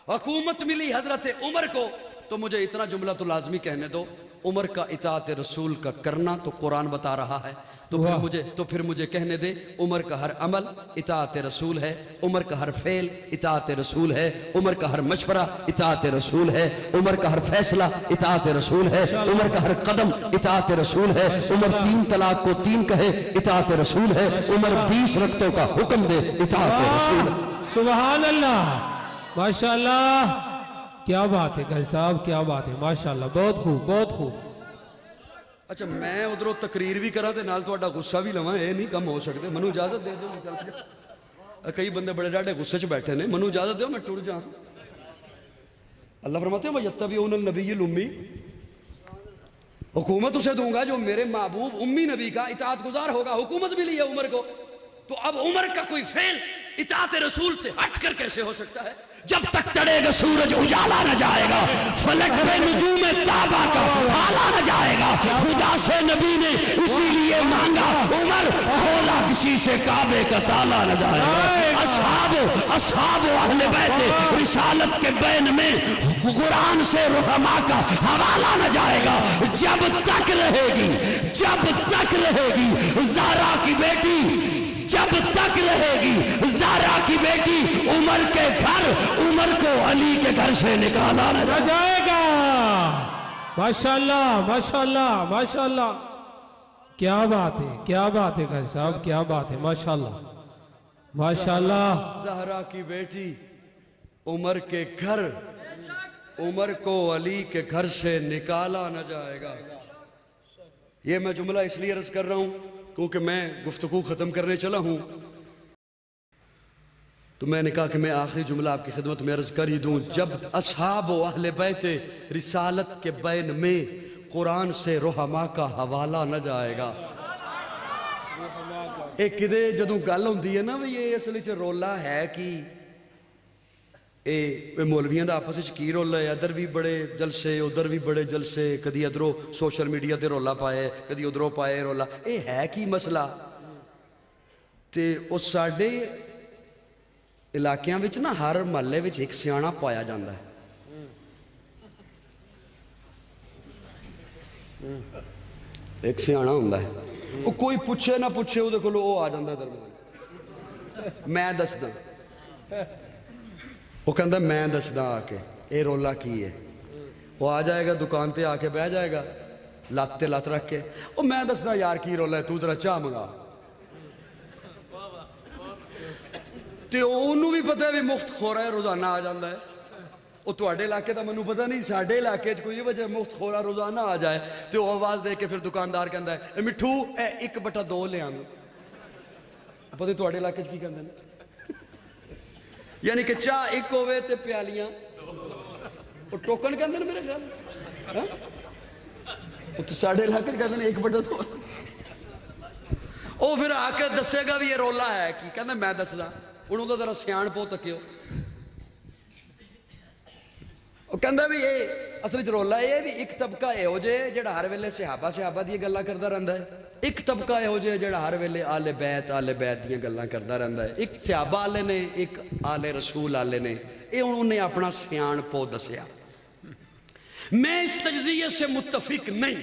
حکومت ملی حضرت عمر کو، تو مجھے اتنا جملہ تو لازمی کہنے دو، عمر کا اطاعت رسول کا کرنا تو قرآن بتا رہا ہے. تو پھر مجھے کہنے دے عمر کا ہر عمل اطاعت رسول ہے، عمر کا ہر فعل اطاعت رسول ہے، عمر کا ہر مشورہ اطاعت رسول ہے، عمر کا ہر فیصلہ اطاعت رسول ہے، عمر کا ہر قدم اطاعت رسول ہے. عمر 3 طلاق کو 3 کہے اطاعت رسول ہے. عمر 20 رکعتوں کا حکم دے اطاعت رسول ہے. سبحان اللہ، ماشاءاللہ. کیا بات ہے گھر صاحب، کیا بات ہے، ماشاءاللہ. بہت خوب، بہت خوب. اچھا میں ادھروں تقریر بھی کرا تے نال تہاڈا غصہ بھی لواں، اے نہیں کم ہو سکتے. منو اجازت دے دیو، چل جا. کئی بندے بڑے ڈاڈے غصے چ بیٹھے نے، منو اجازت دیو میں ٹر جاں. اللہ فرماتے ہیں وَيَتَّبِعُونَ النَّبِيِّ الْأُمِّي، حکومت اسے دوں گا جو میرے محبوب امی نبی کا اطاعت گزار ہوگا. حکومت بھی لی ہے عمر کو، تو اب عمر کا کوئی فعل اطاعت رسول سے ہٹ کر کیسے ہو سکتا ہے؟ جب تک چڑھے گا سورج اجالا نہ جائے گا، فلک پہ نجوم تابا کا حالا نہ جائے گا. خدا سے نبی نے اسی لیے مانگا عمر کھولا کسی سے کعبے کا تالا نہ جائے گا. اصحاب و اہل بیت رسالت کے بین میں قرآن سے رحماء کا حوالہ نہ جائے گا. جب تک رہے گی زہرا کی بیٹی، جب تک رہے گی زہرا کی بیٹی عمر کے گھر، عمر کو علی کے گھر سے نکالا نہ جائے گا. ماشاءاللہ، ماشاءاللہ، ماشاءاللہ. کیا بات ہے، کیا بات ہے گھر صاحب، کیا بات ہے. ماشاءاللہ، ماشاءاللہ. زہرا کی بیٹی عمر کے گھر، عمر کو علی کے گھر سے نکالا نہ جائے گا. یہ میں جملہ اس لیے عرض کر رہا ہوں کیونکہ میں گفتگو ختم کرنے چلا ہوں، تو میں نے کہا کہ میں آخری جملہ آپ کی خدمت میں عرض کر ہی دوں. جب اصحاب و اہل بیت رسالت کے بین میں قرآن سے رحماء کا حوالہ نہ جائے گا. ایک کدے جدوں گل ہوندی ہے نا بھی یہ اصل وچ رولا ہے کہ اے مولویاں دا آپس وچ کی رولا ہے، ادھر بھی بڑے جلسے ادھر بھی بڑے جلسے، کدی ادھروں سوشل میڈیا تے رولا پائے، کدی ادھروں پائے رولا. اے ہے کی مسئلہ؟ تے او ساڈے علاقیاں وچ نا ہر محلے وچ ایک سیاںا پایا جاندا ہے. ایک سیاںا ہوندا ہے، وہ کوئی پوچھے نہ پوچھے وہ کولوں وہ آ جاندا درمیان. میں دسدا، وہ کہندا میں دسدا آ کے اے رولا کی ہے. وہ آ جائے گا دکان تے آ کے بہ جائے گا لات تے لات رکھ کے، وہ میں دسدا یار کی رولا ہے، تو ذرا چاہ منگا. تے انہوں بھی پتہ ہے بھی مفت خورا ہے روزانہ آ جاندہ ہے. وہ تواڈے علاقے دا منوں پتہ نہیں، ساڈے علاقے چ کوئی وجہ مفت خورا روزانہ آ جائے تے وہ آواز دے کے پھر دکاندار کہندا ہے اے مٹھو اے 1/2 لے آن. پتہ تواڈے علاقے چ کی کہندے نے؟ یعنی کہ چاہ ایک ہوئے تے پیالیاں وہ ٹوکن کہندے نے میرے خیال. وہ تو ساڈے علاقے کہندے نے 1/2. وہ پھر آ کے دسے گا بھی یہ رولا ہے کی، کہندے میں دسدا. انہوں دا ذرا سیاਣ پو تکیو. وہ کہندا بھی یہ اصل وچ رولا ہے بھی ایک طبقہ ایہو جے جڑا ہر ویلے صحابہ دی گلاں کردا رہندا ہے، ایک طبقہ ایہو جے جڑا ہر ویلے آل بیت دی گلاں کردا رہندا ہے. ایک صحابہ والے نے، ایک آل رسول والے نے. اے انہوں نے اپنا سیاਣ پو دسیا. میں اس تجزیے سے متفق نہیں،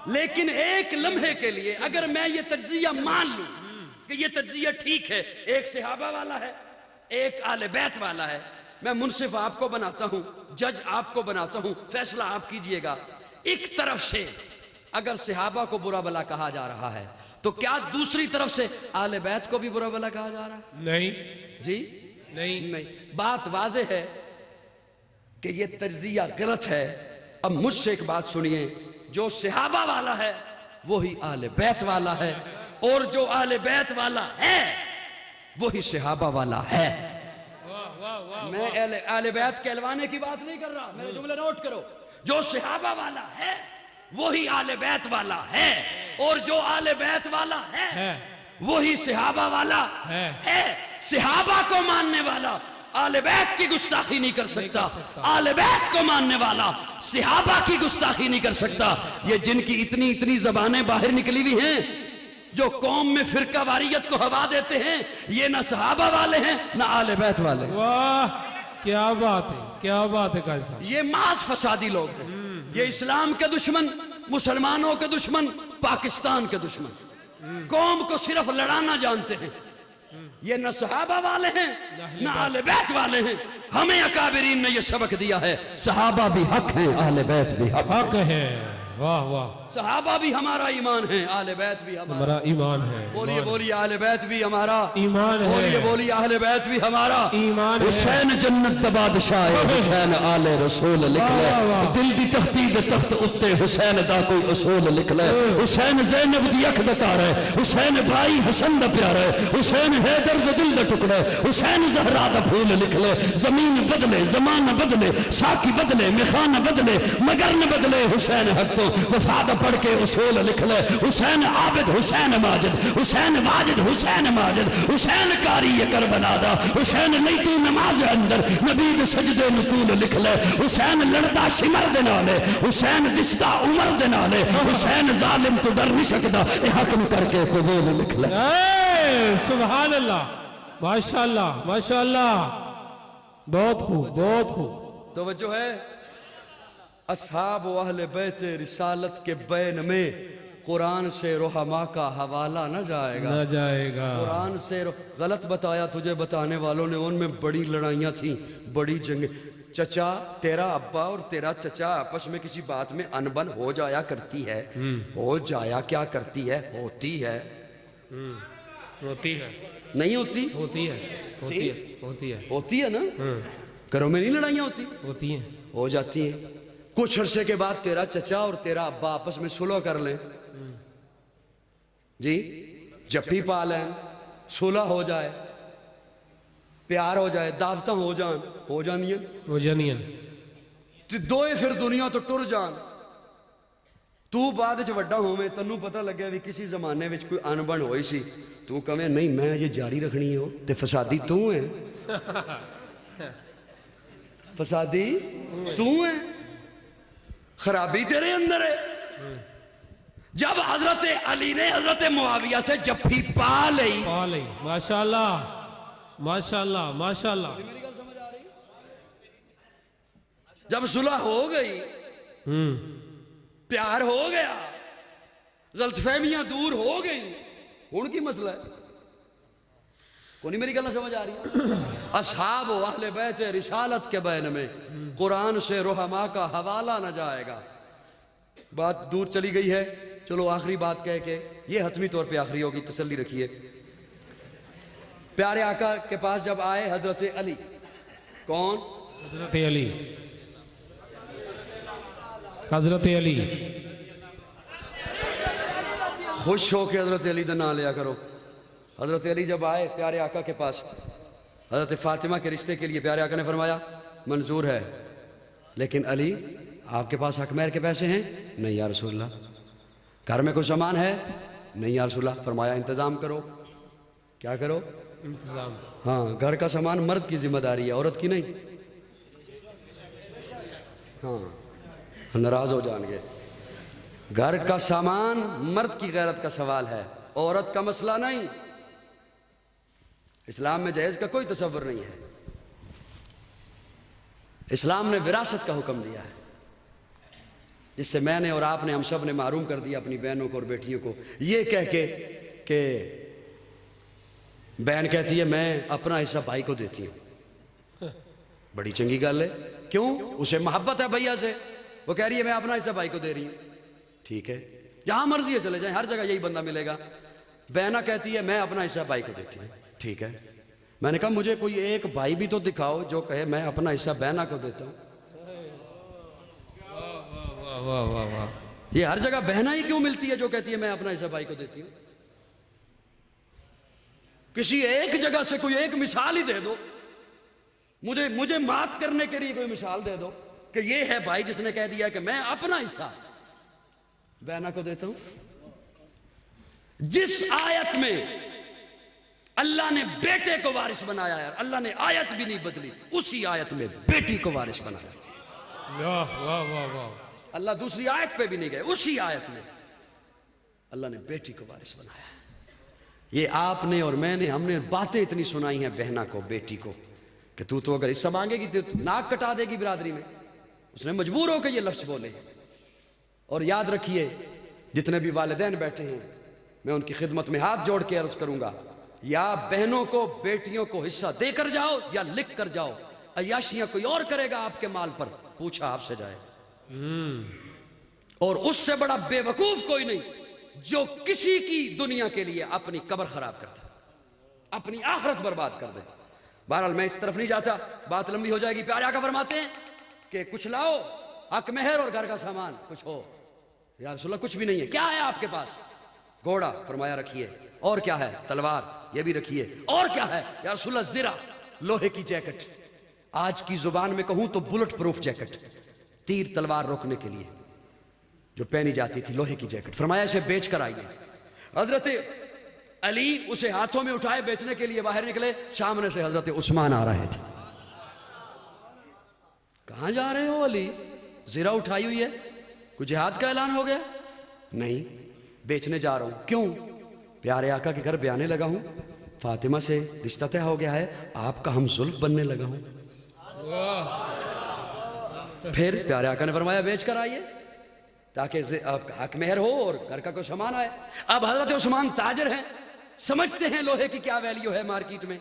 لیکن ایک لمحے کے لیے اگر میں یہ تجزیہ مان لوں کہ یہ تجزیہ ٹھیک ہے، ایک صحابہ والا ہے، ایک آل بیت والا ہے، میں منصف آپ کو بناتا ہوں، جج آپ کو بناتا ہوں، فیصلہ آپ کیجئے گا. ایک طرف سے اگر صحابہ کو برا بلا کہا جا رہا ہے تو کیا دوسری طرف سے آل بیت کو بھی برا بلا کہا جا رہا ہے؟ نہیں جی نہیں. بات واضح ہے کہ یہ تجزیہ غلط ہے. اب مجھ سے ایک بات سنیے، جو صحابہ والا ہے وہی آل بیت والا ہے، اور جو اہل بیت والا ہے وہی صحابہ والا ہے۔ میں اہل بیت کہلوانے کی بات نہیں کر رہا، میرے جملے نوٹ کرو۔ جو صحابہ والا ہے وہی اہل بیت والا ہے، اور جو اہل بیت والا ہے وہی صحابہ والا ہے۔ صحابہ کو ماننے والا اہل بیت کی گستاخی نہیں کر سکتا، اہل بیت کو ماننے والا صحابہ کی گستاخی نہیں کر سکتا۔ یہ جن کی اتنی زبانیں باہر نکلی ہوئی ہیں، جو قوم میں فرقہ واریت کو ہوا دیتے ہیں، یہ نہ صحابہ والے ہیں نہ اہل بیت والے ہیں۔ واہ کیا بات ہے، کیا بات ہے قاضی صاحب۔ یہ محض فسادی لوگ ہیں، یہ اسلام کے دشمن، مسلمانوں کے دشمن، پاکستان کے دشمن، قوم کو صرف لڑانا جانتے ہیں۔ یہ نہ صحابہ والے ہیں نہ اہل بیت والے ہیں۔ ہمیں اکابرین نے یہ سبق دیا ہے، صحابہ بھی حق ہیں، اہل بیت بھی حق ہے۔ واہ واہ، صحابہ بھی ہمارا ایمان ہے، اہل بیت بھی ہمارا ایمان ہے۔ بولیے بولیے اہل بیت بھی ہمارا ایمان ہے۔ بولیے بولیے اہل بیت بھی ہمارا ایمان ہے۔ حسین جنت دا بادشاہ ہے، حسین آل رسول لکھ لے، دل دی تختی دے تخت اتے حسین دا کوئی اصول لکھ لے۔ حسین زینب دی اکھ دا تار ہے، حسین بھائی حسن دا پیار ہے، حسین حیدر دا دل دا ٹکڑا ہے، حسین زہرا دا پھول لکھ لے۔ زمین بدلے، زمان بدلے، ساکی بدلے، میخانہ بدلے، مگر نہ بدلے حسین حق تو وفادہ پڑھ کے اصول لکھ لے۔ حسین عابد، حسین ماجد، حسین واجد، حسین ماجد، حسین کاری کربلا دا، حسین نہیں تو نماز اندر نبی دے سجدے نتول لکھ لے۔ حسین لڑدا شمر دے نالے، حسین دستا عمر دے نالے، حسین ظالم تو ڈر نہیں سکدا، اے حکم کر کے قبول لکھ لے۔ اے سبحان اللہ، ماشاءاللہ ماشاءاللہ، بہت خوب بہت خوب۔ توجہ ہے، اصحاب و اہل بیت رسالت کے بین میں قرآن سے رحماء کا حوالہ نہ جائے گا، نہ جائے گا۔ قرآن سے غلط بتایا تجھے بتانے والوں نے، ان میں بڑی لڑائیاں تھیں، بڑی جنگیں۔ چچا تیرا ابا اور تیرا چچا آپس میں کسی بات میں انبن ہو جایا کرتی ہے، ہو جایا کیا کرتی ہے، ہوتی ہے، ہوتی ہے، نہیں ہوتی، ہوتی ہے، ہوتی ہے، ہوتی ہے، ہوتی ہے نا۔ گھروں میں نہیں لڑائیاں ہوتی، ہوتی ہیں۔ ہو جاتی ہیں۔ کچھ عرصے کے بعد تیرا چچا اور تیرا ابا آپس میں صلح کر لیں، جی جپی پا لیں، صلح ہو جائے، پیار ہو جائے، دعوتاں ہو جانیاں، وہ جانیاں دوئے پھر دنیا تو ٹر جان۔ تو بعد چ وڈا ہوویں، تینوں پتہ لگے بھی کسی زمانے وچ کوئی انبن ہوئی سی، تو کہے نہیں میں یہ جاری رکھنی ہو، تے فسادی تو ہے، فسادی تو ہے، خرابی تیرے اندر ہے۔ جب حضرت علی نے حضرت معاویہ سے جپھی پا لئی، ماشاءاللہ ماشاءاللہ ماشاءاللہ، جب صلح ہو گئی، پیار ہو گیا، غلط فہمیاں دور ہو گئی، ہن کی مسئلہ ہے؟ کونی میری گل سمجھ آ رہی؟ اصحاب و اہل بیت رسالت کے بین میں قرآن سے رحماء کا حوالہ نہ جائے گا۔ بات دور چلی گئی ہے، چلو آخری بات کہہ کے، یہ حتمی طور پہ آخری ہوگی، تسلی رکھیے۔ پیارے آقا کے پاس جب آئے حضرت علی، کون؟ حضرت علی، حضرت علی، خوش ہو کے حضرت علی دا نام لیا کرو۔ حضرت علی جب آئے پیارے آقا کے پاس، حضرت فاطمہ کے رشتے کے لیے پیارے آقا نے فرمایا منظور ہے، لیکن علی آپ کے پاس حق مہر کے پیسے ہیں؟ نہیں یا رسول اللہ۔ گھر میں کوئی سامان ہے؟ نہیں یا رسول اللہ۔ فرمایا انتظام کرو۔ کیا کرو؟ انتظام۔ ہاں، گھر کا سامان مرد کی ذمہ داری ہے، عورت کی نہیں۔ ہاں، ناراض ہو جان گے۔ گھر کا سامان مرد کی غیرت کا سوال ہے، عورت کا مسئلہ نہیں۔ اسلام میں جہیز کا کوئی تصور نہیں ہے، اسلام نے وراثت کا حکم دیا ہے، جس سے میں نے اور آپ نے، ہم سب نے محروم کر دیا اپنی بہنوں کو اور بیٹیوں کو، یہ کہہ کے کہ بہن کہتی ہے میں اپنا حصہ بھائی کو دیتی ہوں۔ بڑی چنگی گل ہے، کیوں؟ اسے محبت ہے بھیا سے، وہ کہہ رہی ہے میں اپنا حصہ بھائی کو دے رہی ہوں، ٹھیک ہے، جہاں مرضی ہے چلے جائیں، ہر جگہ یہی بندہ ملے گا۔ بہنہ کہتی ہے میں اپنا حصہ بھائی کو دیتی ہوں، ٹھیک ہے۔ میں نے کہا مجھے کوئی ایک بھائی بھی تو دکھاؤ جو کہے میں اپنا حصہ بہنہ کو دیتا ہوں۔ واہ واہ واہ، یہ ہر جگہ بہنہ ہی کیوں ملتی ہے جو کہتی ہے میں اپنا حصہ بھائی کو دیتی ہوں؟ کسی ایک جگہ سے کوئی ایک مثال ہی دے دو، مجھے مات کرنے کے لیے کوئی مثال دے دو کہ یہ ہے بھائی جس نے کہہ دیا کہ میں اپنا حصہ بہنا کو دیتا ہوں۔ جس آیت میں اللہ نے بیٹے کو وارث بنایا ہے، اللہ نے آیت بھی نہیں بدلی، اسی آیت میں بیٹی کو وارث بنایا۔ واہ واہ واہ واہ، اللہ دوسری آیت پہ بھی نہیں گئے، اسی آیت میں اللہ نے بیٹی کو وارث بنایا۔ یہ آپ نے اور میں نے، ہم نے باتیں اتنی سنائی ہیں بہنا کو، بیٹی کو، کہ تو اگر حصہ مانگے گی تو ناک کٹا دے گی برادری میں۔ اس نے مجبور ہو کے یہ لفظ بولے۔ اور یاد رکھیے جتنے بھی والدین بیٹھے ہیں، میں ان کی خدمت میں ہاتھ جوڑ کے عرض کروں گا، یا بہنوں کو بیٹیوں کو حصہ دے کر جاؤ یا لکھ کر جاؤ، عیاشیاں کوئی اور کرے گا آپ کے مال پر، پوچھا آپ سے جائے۔ اور اس سے بڑا بے وقوف کوئی نہیں جو کسی کی دنیا کے لیے اپنی قبر خراب کر دے، اپنی آخرت برباد کر دے۔ بہرحال میں اس طرف نہیں جاتا، بات لمبی ہو جائے گی۔ پیارے آقا فرماتے ہیں کہ کچھ لاؤ، حق مہر اور گھر کا سامان کچھ ہو۔ یا رسول اللہ کچھ بھی نہیں ہے، کیا ہے آپ کے پاس؟ گھوڑا، فرمایا رکھیے۔ اور کیا ہے؟ تلوار، یہ بھی رکھیے۔ اور کیا ہے؟ یا رسول اللہ زرہ، لوہے کی جیکٹ، آج کی زبان میں کہوں تو بلٹ پروف جیکٹ، تیر تلوار روکنے کے لیے جو پہنی جاتی تھی، لوہے کی جیکٹ۔ فرمایا اسے بیچ کر آئیے۔ حضرت علی اسے ہاتھوں میں اٹھائے بیچنے کے لیے باہر نکلے، سامنے سے حضرت عثمان آ رہے تھے۔ کہاں جا رہے ہو علی؟ زرہ اٹھائی ہوئی ہے، کوئی جہاد کا اعلان ہو گیا؟ نہیں، بیچنے جا رہا ہوں۔ کیوں؟ پیارے آقا کے گھر بیانے لگا ہوں، فاطمہ سے رشتہ طے ہو گیا ہے، آپ کا ہم زلف بننے لگا ہوں۔ پھر پیارے آقا نے فرمایا بیچ کر آئیے تاکہ آپ کا حق مہر ہو اور گھر کا کوئی سامان آئے۔ اب حضرت عثمان تاجر ہیں، سمجھتے ہیں لوہے کی کیا ویلیو ہے مارکیٹ میں،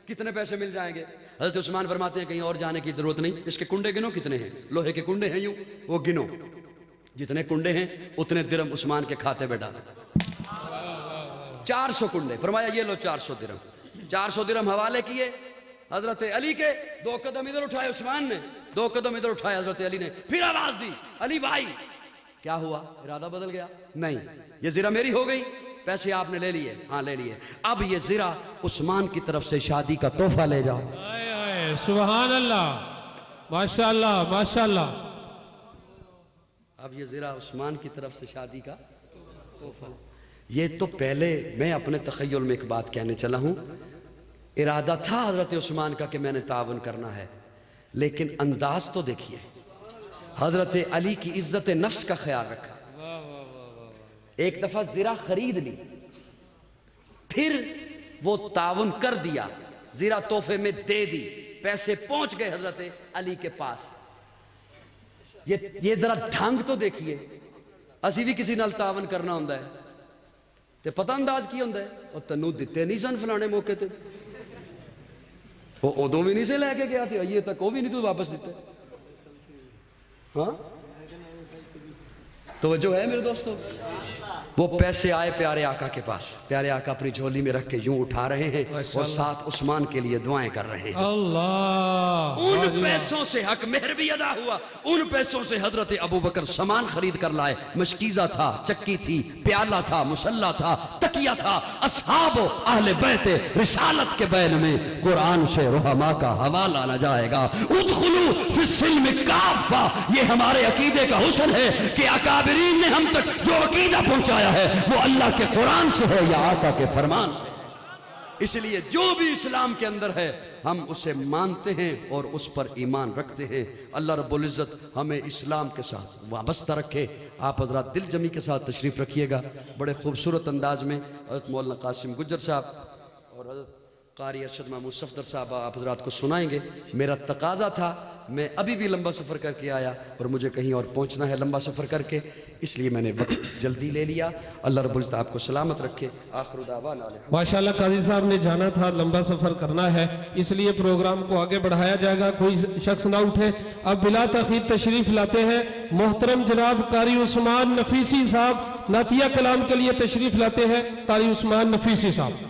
کتنے پیسے مل جائیں گے۔ حضرت عثمان فرماتے ہیں کہیں اور جانے کی ضرورت نہیں، اس کے کنڈے گنو کتنے ہیں، لوہے کے کنڈے ہیں یوں، وہ گنو، جتنے کنڈے ہیں اتنے درہم عثمان کے کھاتے میں ڈالو۔ 400 کنڈے، فرمایا یہ لو 400 درہم۔ 400 درہم حوالے کیے حضرت علی کے، 2 قدم ادھر اٹھائے عثمان نے، 2 قدم ادھر اٹھائے حضرت علی نے، پھر آواز دی علی بھائی۔ کیا ہوا؟ ارادہ بدل گیا؟ نہیں، یہ زرہ میری ہو گئی، پیسے آپ نے لے لیے؟ ہاں لے لیے، اب یہ زرہ عثمان کی طرف سے شادی کا تحفہ لے جاؤ۔ سبحان اللہ، ماشاءاللہ ماشاءاللہ۔ اب یہ زرہ عثمان کی طرف سے شادی کا تحفہ۔ یہ تو پہلے میں اپنے تخیل میں ایک بات کہنے چلا ہوں، ارادہ تھا حضرت عثمان کا کہ میں نے تعاون کرنا ہے، لیکن انداز تو دیکھیے، حضرت علی کی عزت نفس کا خیال رکھا۔ ایک دفعہ زرہ خرید لی، پھر وہ تعاون کر دیا، زرہ تحفے میں دے دی، پیسے پہنچ گئے حضرت علی کے پاس۔ یہ ذرا ڈھنگ تو دیکھیے، اسی بھی کسی نال تعاون کرنا ہوندہ ہے تے پتہ انداز کی ہوندہ ہے، اور تنو دیتے نہیں سن فلانے موقع تے، وہ ادوں بھی نہیں سے لے کے گیا تھے، یہ تک وہ بھی نہیں تو واپس دیتے۔ ہاں توجہ ہے میرے دوستو؟ وہ پیسے آئے پیارے آقا کے پاس، پیارے آقا اپنی جھولی میں رکھ کے یوں اٹھا رہے ہیں اور ساتھ عثمان کے لیے دعائیں کر رہے ہیں۔ اللہ، ان پیسوں سے حق مہر بھی ادا ہوا، ان پیسوں سے حضرت ابوبکر سامان خرید کر لائے، مشکیزہ تھا، چکی تھی، پیالہ تھا، مصلہ تھا، تکیہ تھا۔ اصحاب و اہل بیت رسالت کے بین میں قرآن سے رحماء کا حوالہ نہ جائے گا۔ ادخلوا فی السلم کافہ، یہ ہمارے عقیدے کا حسن ہے کہ اکابرین نے ہم تک جو عقیدہ پہنچایا ہے وہ اللہ کے قرآن سے ہے یا آقا کے فرمان سے ہے۔ اس لیے جو بھی اسلام کے اندر ہے ہم اسے مانتے ہیں اور اس پر ایمان رکھتے ہیں۔ اللہ رب العزت ہمیں اسلام کے ساتھ وابستہ رکھے۔ آپ حضرات دل جمی کے ساتھ تشریف رکھیے گا، بڑے خوبصورت انداز میں حضرت مولانا قاسم گجر صاحب اور حضرت قاری ارشد محمود صفدر صاحب آپ حضرات کو سنائیں گے۔ میرا تقاضا تھا، میں ابھی بھی لمبا سفر کر کے آیا اور مجھے کہیں اور پہنچنا ہے لمبا سفر کر کے، اس لیے میں نے وقت جلدی لے لیا۔ اللہ رب العزت آپ کو سلامت رکھے۔ آخر دعوانا الحمدللہ۔ ماشاءاللہ قاضی صاحب نے جانا تھا، لمبا سفر کرنا ہے، اس لیے پروگرام کو آگے بڑھایا جائے گا، کوئی شخص نہ اٹھے۔ اب بلا تاخیر تشریف لاتے ہیں محترم جناب قاری عثمان نفیسی صاحب، نعتیہ کلام کے لیے تشریف لاتے ہیں قاری عثمان نفیسی صاحب۔